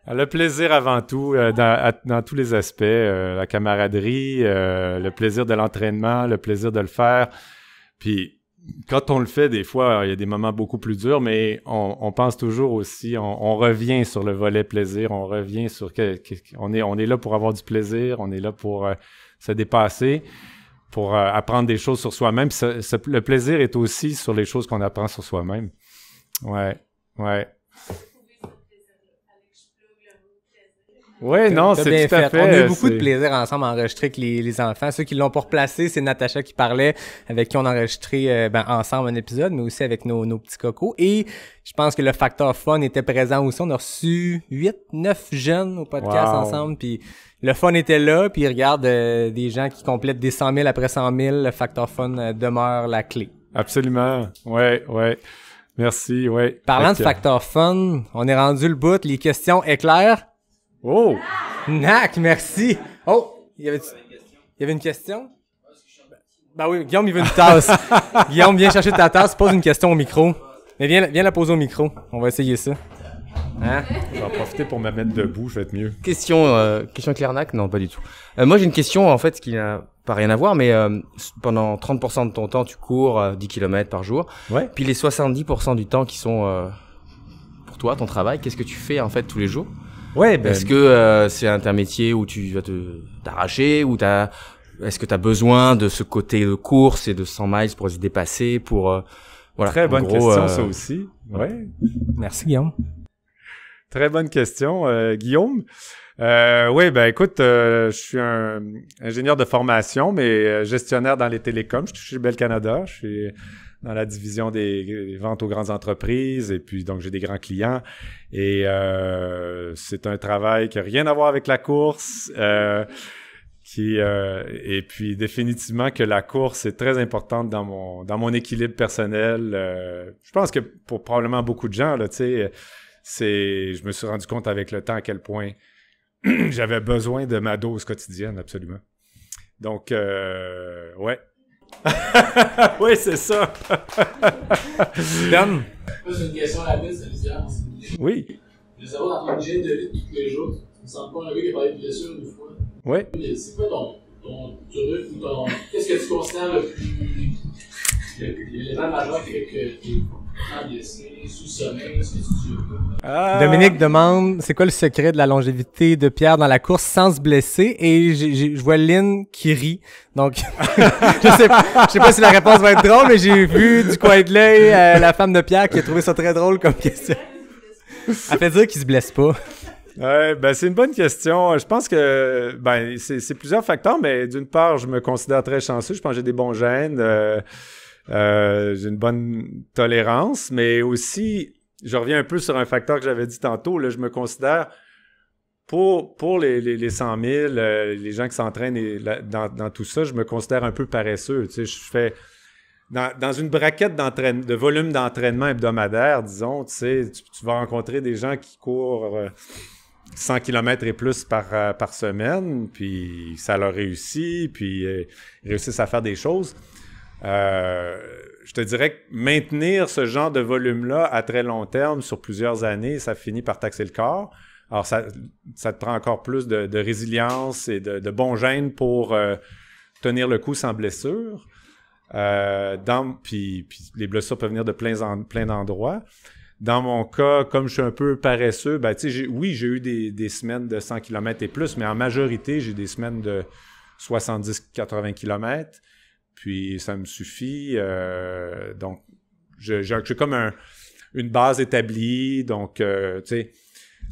Le plaisir avant tout, dans tous les aspects, la camaraderie, le plaisir de l'entraînement, le plaisir de le faire. Puis quand on le fait, des fois, il y a des moments beaucoup plus durs, mais on pense toujours aussi, on revient sur le volet plaisir, on revient sur on est là pour avoir du plaisir, on est là pour se dépasser, pour apprendre des choses sur soi-même. Le plaisir est aussi sur les choses qu'on apprend sur soi-même. Ouais. Oui, non, c'est bien tout à fait. On a eu beaucoup de plaisir ensemble à enregistrer avec les enfants. Ceux qui l'ont pas replacé, c'est Natacha qui parlait, avec qui on a enregistré ensemble un épisode, mais aussi avec nos petits cocos. Et je pense que le facteur fun était présent aussi. On a reçu 8-9 jeunes au podcast ensemble, puis le fun était là, puis regarde, des gens qui complètent des 100 000 après 100 000, le facteur fun demeure la clé. Absolument, ouais. Merci, ouais. Parlant de facteur fun, on est rendu le bout, les questions éclairs. Oh! Nac, merci. Oh, il y avait une question? Ben oui, Guillaume, il veut une tasse. Guillaume, viens chercher ta tasse, pose une question au micro. Mais viens la poser au micro. On va essayer ça. Hein? Je vais en profiter pour me mettre debout, je vais être mieux. Question Claire-Nac? Non, pas du tout. Moi, j'ai une question, en fait, qui n'a pas rien à voir, mais pendant 30% de ton temps, tu cours 10 km par jour. Ouais. Puis les 70% du temps qui sont pour toi, ton travail, qu'est-ce que tu fais, en fait, tous les jours? Ouais, Est-ce que c'est un métier où tu vas t'arracher, ou est-ce que tu as besoin de ce côté de course et de 100 miles pour se dépasser, pour voilà. Très bonne question, ça aussi. Ouais. Merci, Guillaume. Très bonne question, Guillaume. Oui, ben écoute, je suis un ingénieur de formation, mais gestionnaire dans les télécoms. Je suis chez Bell Canada. Je suis dans la division des ventes aux grandes entreprises, et puis donc j'ai des grands clients. Et c'est un travail qui n'a rien à voir avec la course. Et puis définitivement que la course est très importante dans mon équilibre personnel. Je pense que pour probablement beaucoup de gens, là, tu sais, je me suis rendu compte avec le temps à quel point j'avais besoin de ma dose quotidienne, absolument. Donc, ouais. Oui, c'est ça. Dom? Moi, j'ai une question rapide, ça me dit, oui. Je veux savoir, dans ton hygiène de vie de tous les jours, tu me sens pas un gars qui a parlé de blessure une fois. Oui. C'est quoi ton truc ou ton. Qu'est-ce que tu considères le plus. L'élément majeur qui fait que tu es blessé, sous-sommeil, ce que tu veux? Dominique demande c'est quoi le secret de la longévité de Pierre dans la course sans se blesser, et je vois Lynn qui rit, donc je sais pas si la réponse va être drôle, mais j'ai vu du coin de l'œil la femme de Pierre qui a trouvé ça très drôle comme question. Elle fait dire qu'il se blesse pas. Ouais, ben c'est une bonne question. Je pense que c'est plusieurs facteurs, mais d'une part, je me considère très chanceux. Je pense que j'ai des bons gènes. J'ai une bonne tolérance, mais aussi, je reviens un peu sur un facteur que j'avais dit tantôt, là, je me considère, pour les 100 000, les gens qui s'entraînent dans tout ça, je me considère un peu paresseux. Tu sais, je fais, dans une braquette de volume d'entraînement hebdomadaire, disons, tu sais, tu vas rencontrer des gens qui courent 100 km et plus par semaine, puis ça leur réussit, puis ils réussissent à faire des choses. Je te dirais que maintenir ce genre de volume-là à très long terme sur plusieurs années, ça finit par taxer le corps. Alors, ça te prend encore plus de résilience et de bons gènes pour tenir le coup sans blessure. Puis les blessures peuvent venir de plein d'endroits. Dans mon cas, comme je suis un peu paresseux, ben, tu sais, j'ai eu des semaines de 100 km et plus, mais en majorité, j'ai des semaines de 70-80 km. Puis ça me suffit. Donc, j'ai comme une base établie. Donc, tu sais,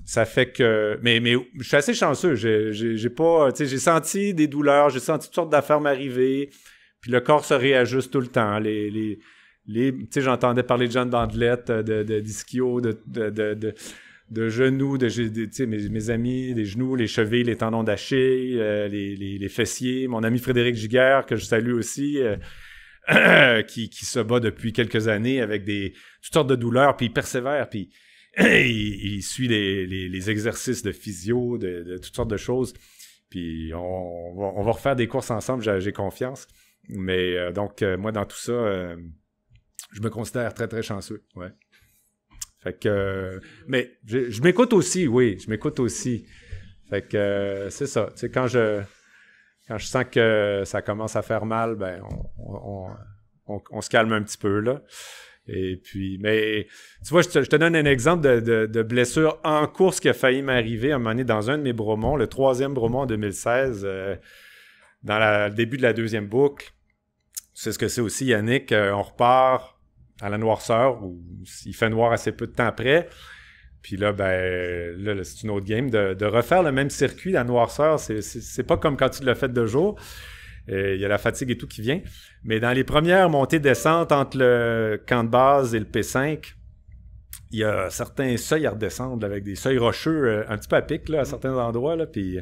ça fait que... Mais je suis assez chanceux. J'ai pas... Tu sais, j'ai senti des douleurs, j'ai senti toutes sortes d'affaires m'arriver. Puis le corps se réajuste tout le temps. Tu sais, j'entendais parler de gens de bandelettes, d'ischio, de genoux, tu sais, mes amis, les genoux, les chevilles, les tendons d'Achille, les fessiers. Mon ami Frédéric Giguère, que je salue aussi, qui se bat depuis quelques années avec toutes sortes de douleurs, puis il persévère, puis il suit les exercices de physio, de toutes sortes de choses. Puis on va refaire des courses ensemble, j'ai confiance. Mais donc, moi, dans tout ça, je me considère très, très chanceux, ouais. Fait que, mais je m'écoute aussi, oui, je m'écoute aussi. Fait que c'est ça. Tu sais, quand je sens que ça commence à faire mal, ben on se calme un petit peu là. Et puis, mais tu vois, je te donne un exemple de blessure en course qui a failli m'arriver à un moment donné dans un de mes bromons, le 3e bromon en 2016, dans le début de la 2e boucle. Tu sais ce que c'est aussi, Yannick, on repart à la noirceur, où il fait noir assez peu de temps après. Puis là, là, c'est une autre game. De refaire le même circuit, la noirceur, c'est pas comme quand tu l'as fait de jour. Il y a la fatigue et tout qui vient. Mais dans les premières montées-descentes entre le camp de base et le P5, il y a certains seuils à redescendre avec des seuils rocheux un petit peu à pic là, à certains endroits. Là, puis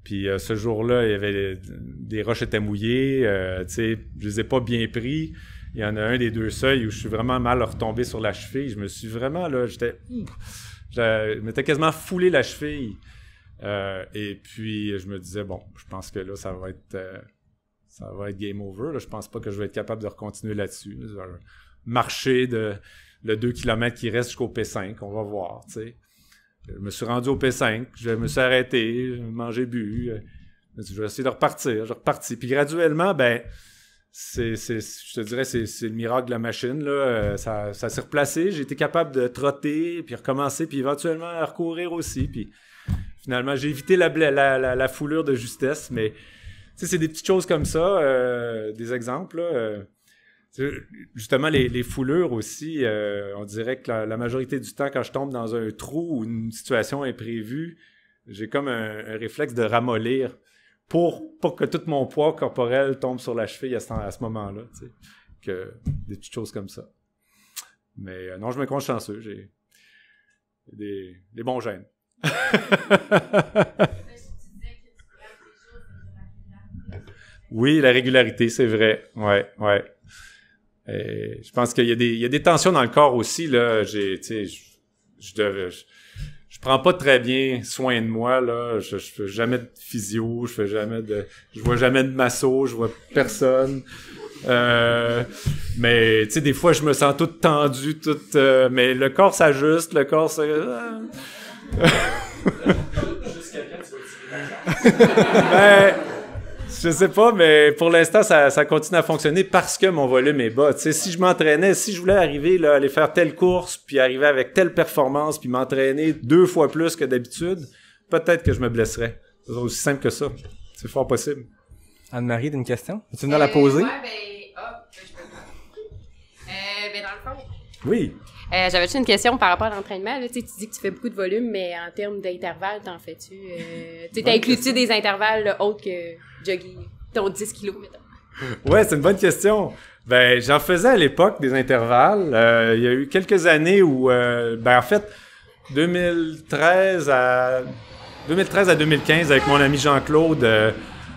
ce jour-là, il y avait des roches étaient mouillées. Tu sais, je les ai pas bien pris. Il y en a un des deux seuils où je suis vraiment mal retombé sur la cheville. Je me suis vraiment, là, je m'étais quasiment foulé la cheville. Et puis, je me disais, bon, je pense que là, ça va être game over. Là. Je pense pas que je vais être capable de recontinuer là-dessus. Marcher le 2 km qui reste jusqu'au P5, on va voir, tu sais. Je me suis rendu au P5, je me suis arrêté, j'ai mangé, bu. Je vais essayer de repartir, j'ai reparti. Puis graduellement, je te dirais, c'est le miracle de la machine, là. Ça s'est replacé, j'ai été capable de trotter, puis recommencer, puis éventuellement à recourir aussi. Puis finalement, j'ai évité la foulure de justesse, mais tu sais, c'est des petites choses comme ça, des exemples, là. Justement, les foulures aussi, on dirait que la majorité du temps, quand je tombe dans un trou ou une situation imprévue, j'ai comme un réflexe de ramollir pour que tout mon poids corporel tombe sur la cheville à ce moment-là. Tu sais, que des petites choses comme ça. Mais non, je me compte chanceux. J'ai des bons gènes. Oui, la régularité, c'est vrai. Ouais. Je pense qu'il y a des tensions dans le corps aussi, là. Je prends pas très bien soin de moi, là. Je fais jamais de physio, je vois jamais de masso, je vois personne. Mais, tu sais, des fois, je me sens toute tendue, mais le corps s'ajuste, Juste quelqu'un, tu vas tirer Ben, je sais pas, mais pour l'instant, ça continue à fonctionner parce que mon volume est bas. Tu sais, si je m'entraînais, si je voulais arriver, là, aller faire telle course, puis arriver avec telle performance, puis m'entraîner 2 fois plus que d'habitude, peut-être que je me blesserais. C'est aussi simple que ça. C'est fort possible. Anne-Marie, t'as une question? Tu veux la poser? Ouais, je peux. Dans le fond. Oui. J'avais juste une question par rapport à l'entraînement. Là, tu dis que tu fais beaucoup de volume, mais en termes d'intervalles, t'en fais-tu? T'inclus-tu des intervalles là, autres que jogger ton 10 kilos, mettons? Ouais, c'est une bonne question. Ben, j'en faisais à l'époque des intervalles. Il y a eu quelques années où, en fait, 2013 à 2015, avec mon ami Jean-Claude,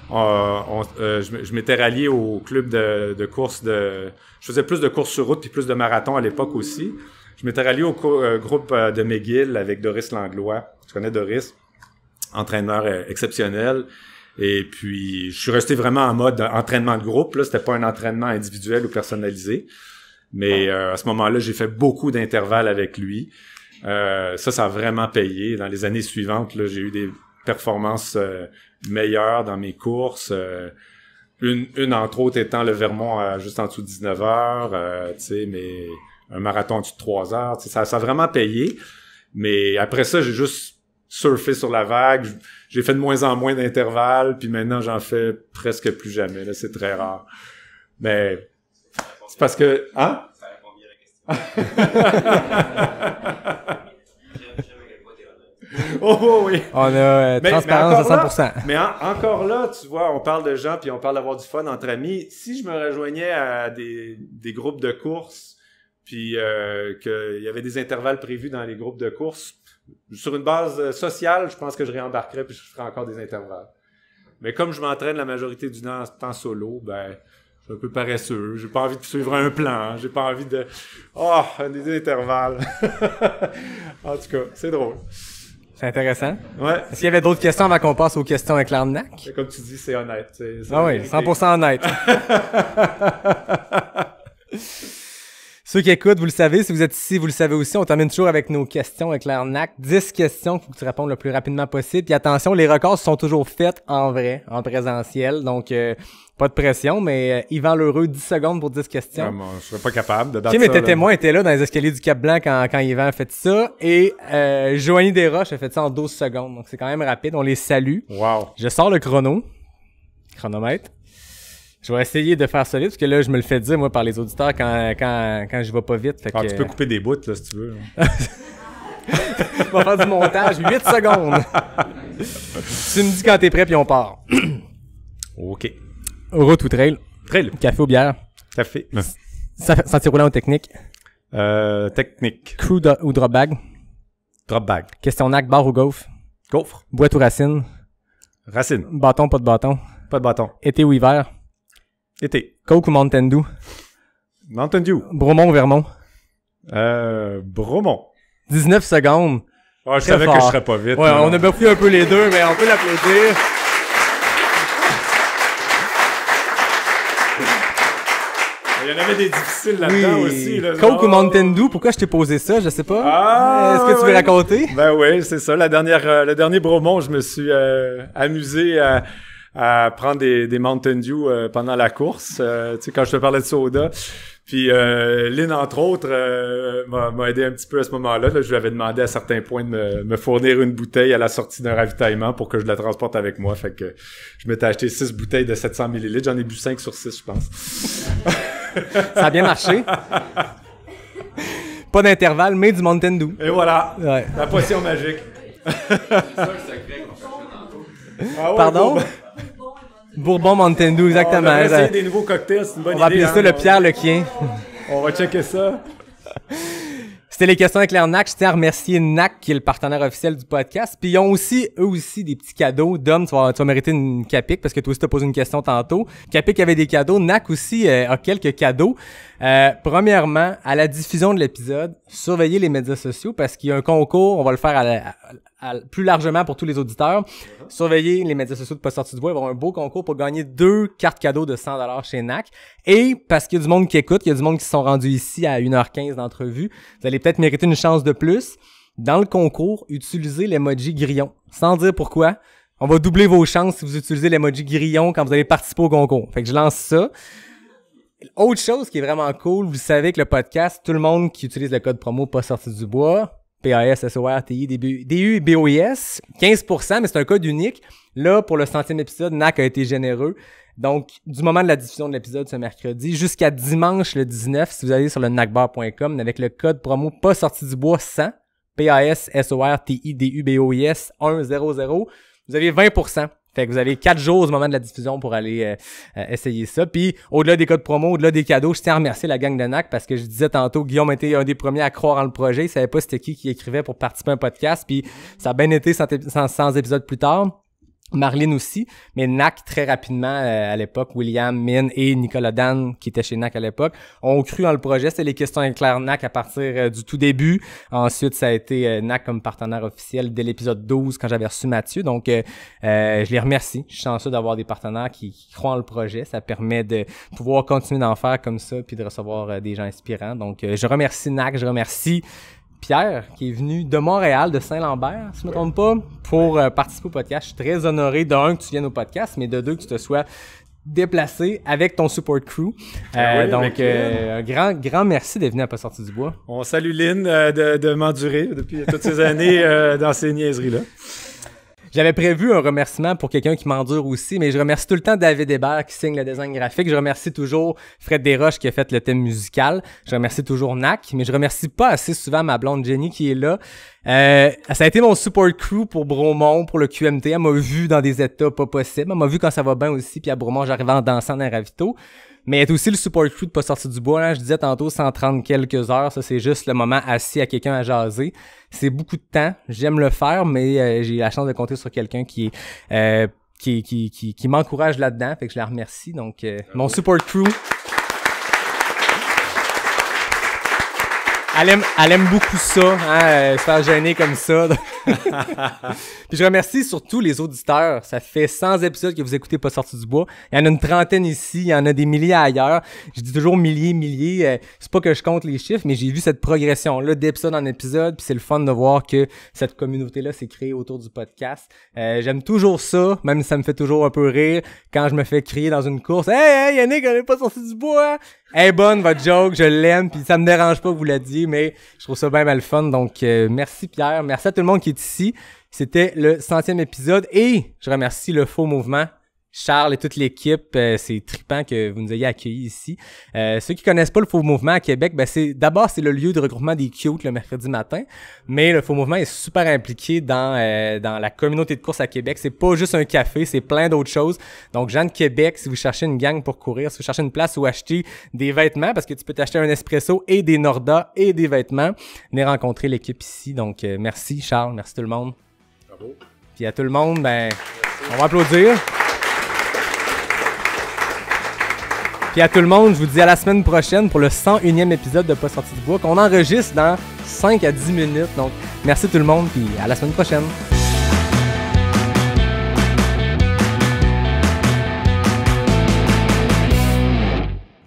je m'étais rallié au club de course je faisais plus de courses sur route puis plus de marathon à l'époque aussi. Je m'étais rallié au groupe de McGill avec Doris Langlois. Tu connais Doris? Entraîneur exceptionnel. Et puis, je suis resté vraiment en mode entraînement de groupe. Là, c'était pas un entraînement individuel ou personnalisé. Mais à ce moment-là, j'ai fait beaucoup d'intervalles avec lui. Ça a vraiment payé. Dans les années suivantes, là, j'ai eu des performances meilleures dans mes courses. Une entre autres étant le Vermont juste en dessous de 19 heures, tu sais, mais un marathon en dessous de 3 heures, tu sais, ça a vraiment payé. Mais après ça, j'ai juste surfé sur la vague. J'ai fait de moins en moins d'intervalles, puis maintenant, j'en fais presque plus jamais. Là, c'est très rare. Mais c'est parce que... Hein? Ça répond bien à la question. Oh oui! On a transparence à 100%. Mais encore là, tu vois, on parle de gens puis on parle d'avoir du fun entre amis. Si je me rejoignais à des groupes de course, puis qu'il y avait des intervalles prévus dans les groupes de course, sur une base sociale, je pense que je réembarquerais puis je ferais encore des intervalles. Mais comme je m'entraîne la majorité du temps solo, ben... je suis un peu paresseux, j'ai pas envie de suivre un plan, j'ai pas envie de... des intervalles. En tout cas, c'est drôle. C'est intéressant. Ouais. Est-ce qu'il y avait d'autres questions avant qu'on passe aux questions avec l'arnaque? Comme tu dis, c'est honnête. C'est oui, 100% honnête. Ceux qui écoutent, vous le savez. Si vous êtes ici, vous le savez aussi. On termine toujours avec nos questions avec l'arnaque. 10 questions, il faut que tu répondes le plus rapidement possible. Puis attention, les records sont toujours faits en vrai, en présentiel. Donc, pas de pression, mais Yvan Lheureux, 10 secondes pour 10 questions. Non, je serais pas capable de battre ça. Tes là. témoins étaient là dans les escaliers du Cap-Blanc quand Yvan a fait ça. Et Joanie Desroches a fait ça en 12 secondes. Donc, c'est quand même rapide. On les salue. Wow. Je sors le chronomètre. Je vais essayer de faire ça vite, parce que là, je me le fais dire, moi, par les auditeurs quand je vais pas vite. Fait que... tu peux couper des bouts, là, si tu veux. On va faire du montage. 8 secondes. Tu me dis quand t'es prêt, puis on part. OK. Route ou trail? Trail. Café ou bière? Café. Sentier roulant ou technique? Technique. Crew ou drop bag? Drop bag. Questionnaire, bar ou gaufre? Gaufre. Boîte ou racine? Racine. Bâton, pas de bâton? Pas de bâton. Été ou hiver? Été. Coke ou Mountain Dew? Mountain Dew. Bromont ou Vermont? Bromont. 19 secondes. Je savais que je serais pas vite. Ouais, on a bafoué un peu les deux, mais on peut l'applaudir. Il y en avait des difficiles là-dedans aussi. Là, Coke ou Mountain Dew? Pourquoi je t'ai posé ça? Je sais pas. Est-ce que tu veux raconter? Ben oui, c'est ça. Le dernier Bromont, je me suis amusé à prendre des Mountain Dew pendant la course. Tu sais, quand je te parlais de soda. Puis Lynn, entre autres, m'a aidé un petit peu à ce moment-là. Là, je lui avais demandé à certains points de me fournir une bouteille à la sortie d'un ravitaillement pour que je la transporte avec moi. Fait que je m'étais acheté 6 bouteilles de 700 ml. J'en ai bu 5 sur 6, je pense. Ça a bien marché. Pas d'intervalle, mais du Mountain Dew. Et voilà. Ouais. La potion magique. Pardon? Bourbon Mountain Dew, exactement. On va essayer des nouveaux cocktails, c'est une bonne idée. On va appeler ça le Pierre Lequien. On va checker ça. C'était les questions avec Claire NAC. Je tiens à remercier NAC, qui est le partenaire officiel du podcast. Puis ils ont aussi, eux aussi, des petits cadeaux. Dom, tu vas mériter une Capic, parce que toi aussi t'as posé une question tantôt. Capic avait des cadeaux. NAC aussi a quelques cadeaux. Premièrement, à la diffusion de l'épisode, surveillez les médias sociaux, parce qu'il y a un concours. On va le faire plus largement pour tous les auditeurs. Surveillez les médias sociaux de Pas sorti du bois. Il va y avoir un beau concours pour gagner 2 cartes cadeaux de 100$ chez NAC. Et parce qu'il y a du monde qui écoute, il y a du monde qui se sont rendus ici à 1h15 d'entrevue, vous allez peut-être mériter une chance de plus. Dans le concours, utilisez l'emoji grillon. Sans dire pourquoi, on va doubler vos chances si vous utilisez l'emoji grillon quand vous allez participer au concours. Fait que je lance ça. Autre chose qui est vraiment cool, vous savez que le podcast, tout le monde qui utilise le code promo Pas sorti du bois, PASSORTI-DUBOIS, 15%, mais c'est un code unique. Là, pour le 100e épisode, NAC a été généreux. Donc, du moment de la diffusion de l'épisode ce mercredi jusqu'à dimanche le 19, si vous allez sur le nacbar.com avec le code promo Pas sorti du bois 100, PASSORTIDUBOIS 100, vous avez 20%. Fait que vous avez 4 jours au moment de la diffusion pour aller essayer ça. Puis, au-delà des codes promo, au-delà des cadeaux, je tiens à remercier la gang de NAC parce que je disais tantôt, Guillaume était un des premiers à croire en le projet. Il savait pas c'était qui écrivait pour participer à un podcast. Puis, ça a bien été 100 épisodes plus tard. Marlene aussi, mais NAC très rapidement à l'époque, William, Min et Nicolas Dan qui étaient chez NAC à l'époque ont cru dans le projet. C'était les questions avec Claire NAC à partir du tout début. Ensuite, ça a été NAC comme partenaire officiel dès l'épisode 12 quand j'avais reçu Mathieu. Donc, je les remercie. Je suis chanceux d'avoir des partenaires qui croient en le projet. Ça permet de pouvoir continuer d'en faire comme ça puis de recevoir des gens inspirants. Donc, je remercie NAC, je remercie Pierre, qui est venu de Montréal, de Saint-Lambert, si je me trompe pas, pour participer au podcast. Je suis très honoré, de un, que tu viennes au podcast, mais de deux, que tu te sois déplacé avec ton support crew. Donc, un grand merci d'être venu à Pas sorti du bois. On salue Lynn de m'endurer depuis toutes ces années dans ces niaiseries-là. J'avais prévu un remerciement pour quelqu'un qui m'endure aussi, mais je remercie tout le temps David Hébert qui signe le design graphique. Je remercie toujours Fred Desroches qui a fait le thème musical. Je remercie toujours NAC, mais je remercie pas assez souvent ma blonde Jenny qui est là. Ça a été mon support crew pour Bromont, pour le QMT. Elle m'a vu dans des états pas possibles. Elle m'a vu quand ça va bien aussi, puis à Bromont, j'arrivais en dansant dans un ravito. Mais elle est aussi le support crew de Pas sorti du bois. Là. Je disais tantôt 130 quelques heures. Ça, c'est juste le moment assis à quelqu'un à jaser. C'est beaucoup de temps. J'aime le faire, mais j'ai la chance de compter sur quelqu'un qui m'encourage là-dedans. Fait que je la remercie. Donc, mon support crew. Elle aime beaucoup ça, se faire gêner comme ça. Puis je remercie surtout les auditeurs. Ça fait 100 épisodes que vous écoutez Pas sorti du bois. Il y en a une trentaine ici, il y en a des milliers ailleurs. Je dis toujours milliers. C'est pas que je compte les chiffres, mais j'ai vu cette progression-là d'épisode en épisode. Puis c'est le fun de voir que cette communauté-là s'est créée autour du podcast. J'aime toujours ça, même si ça me fait toujours un peu rire quand je me fais crier dans une course. Hey Yannick, on est pas sorti du bois! Elle est bonne, votre joke, je l'aime, puis ça me dérange pas que vous la disiez, mais je trouve ça bien mal fun. Donc, merci Pierre, merci à tout le monde qui est ici. C'était le 100e épisode et je remercie le Faux Mouvement, Charles et toute l'équipe. C'est trippant que vous nous ayez accueillis ici. Ceux qui connaissent pas le Faux Mouvement à Québec, c'est le lieu de regroupement des cutes le mercredi matin, mais le Faux Mouvement est super impliqué dans la communauté de course à Québec. C'est pas juste un café, c'est plein d'autres choses. Donc, gens de Québec, si vous cherchez une gang pour courir, si vous cherchez une place où acheter des vêtements, parce que tu peux t'acheter un espresso et des Norda et des vêtements, venez rencontrer l'équipe ici. Donc, merci Charles, merci tout le monde. Bravo. Puis à tout le monde, on va applaudir. Puis à tout le monde, je vous dis à la semaine prochaine pour le 101e épisode de Pas sorti du bois qu'on enregistre dans 5 à 10 minutes. Donc, merci tout le monde, puis à la semaine prochaine.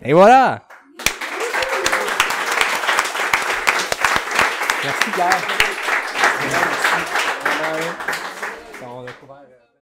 Et voilà! Merci Pierre. Merci.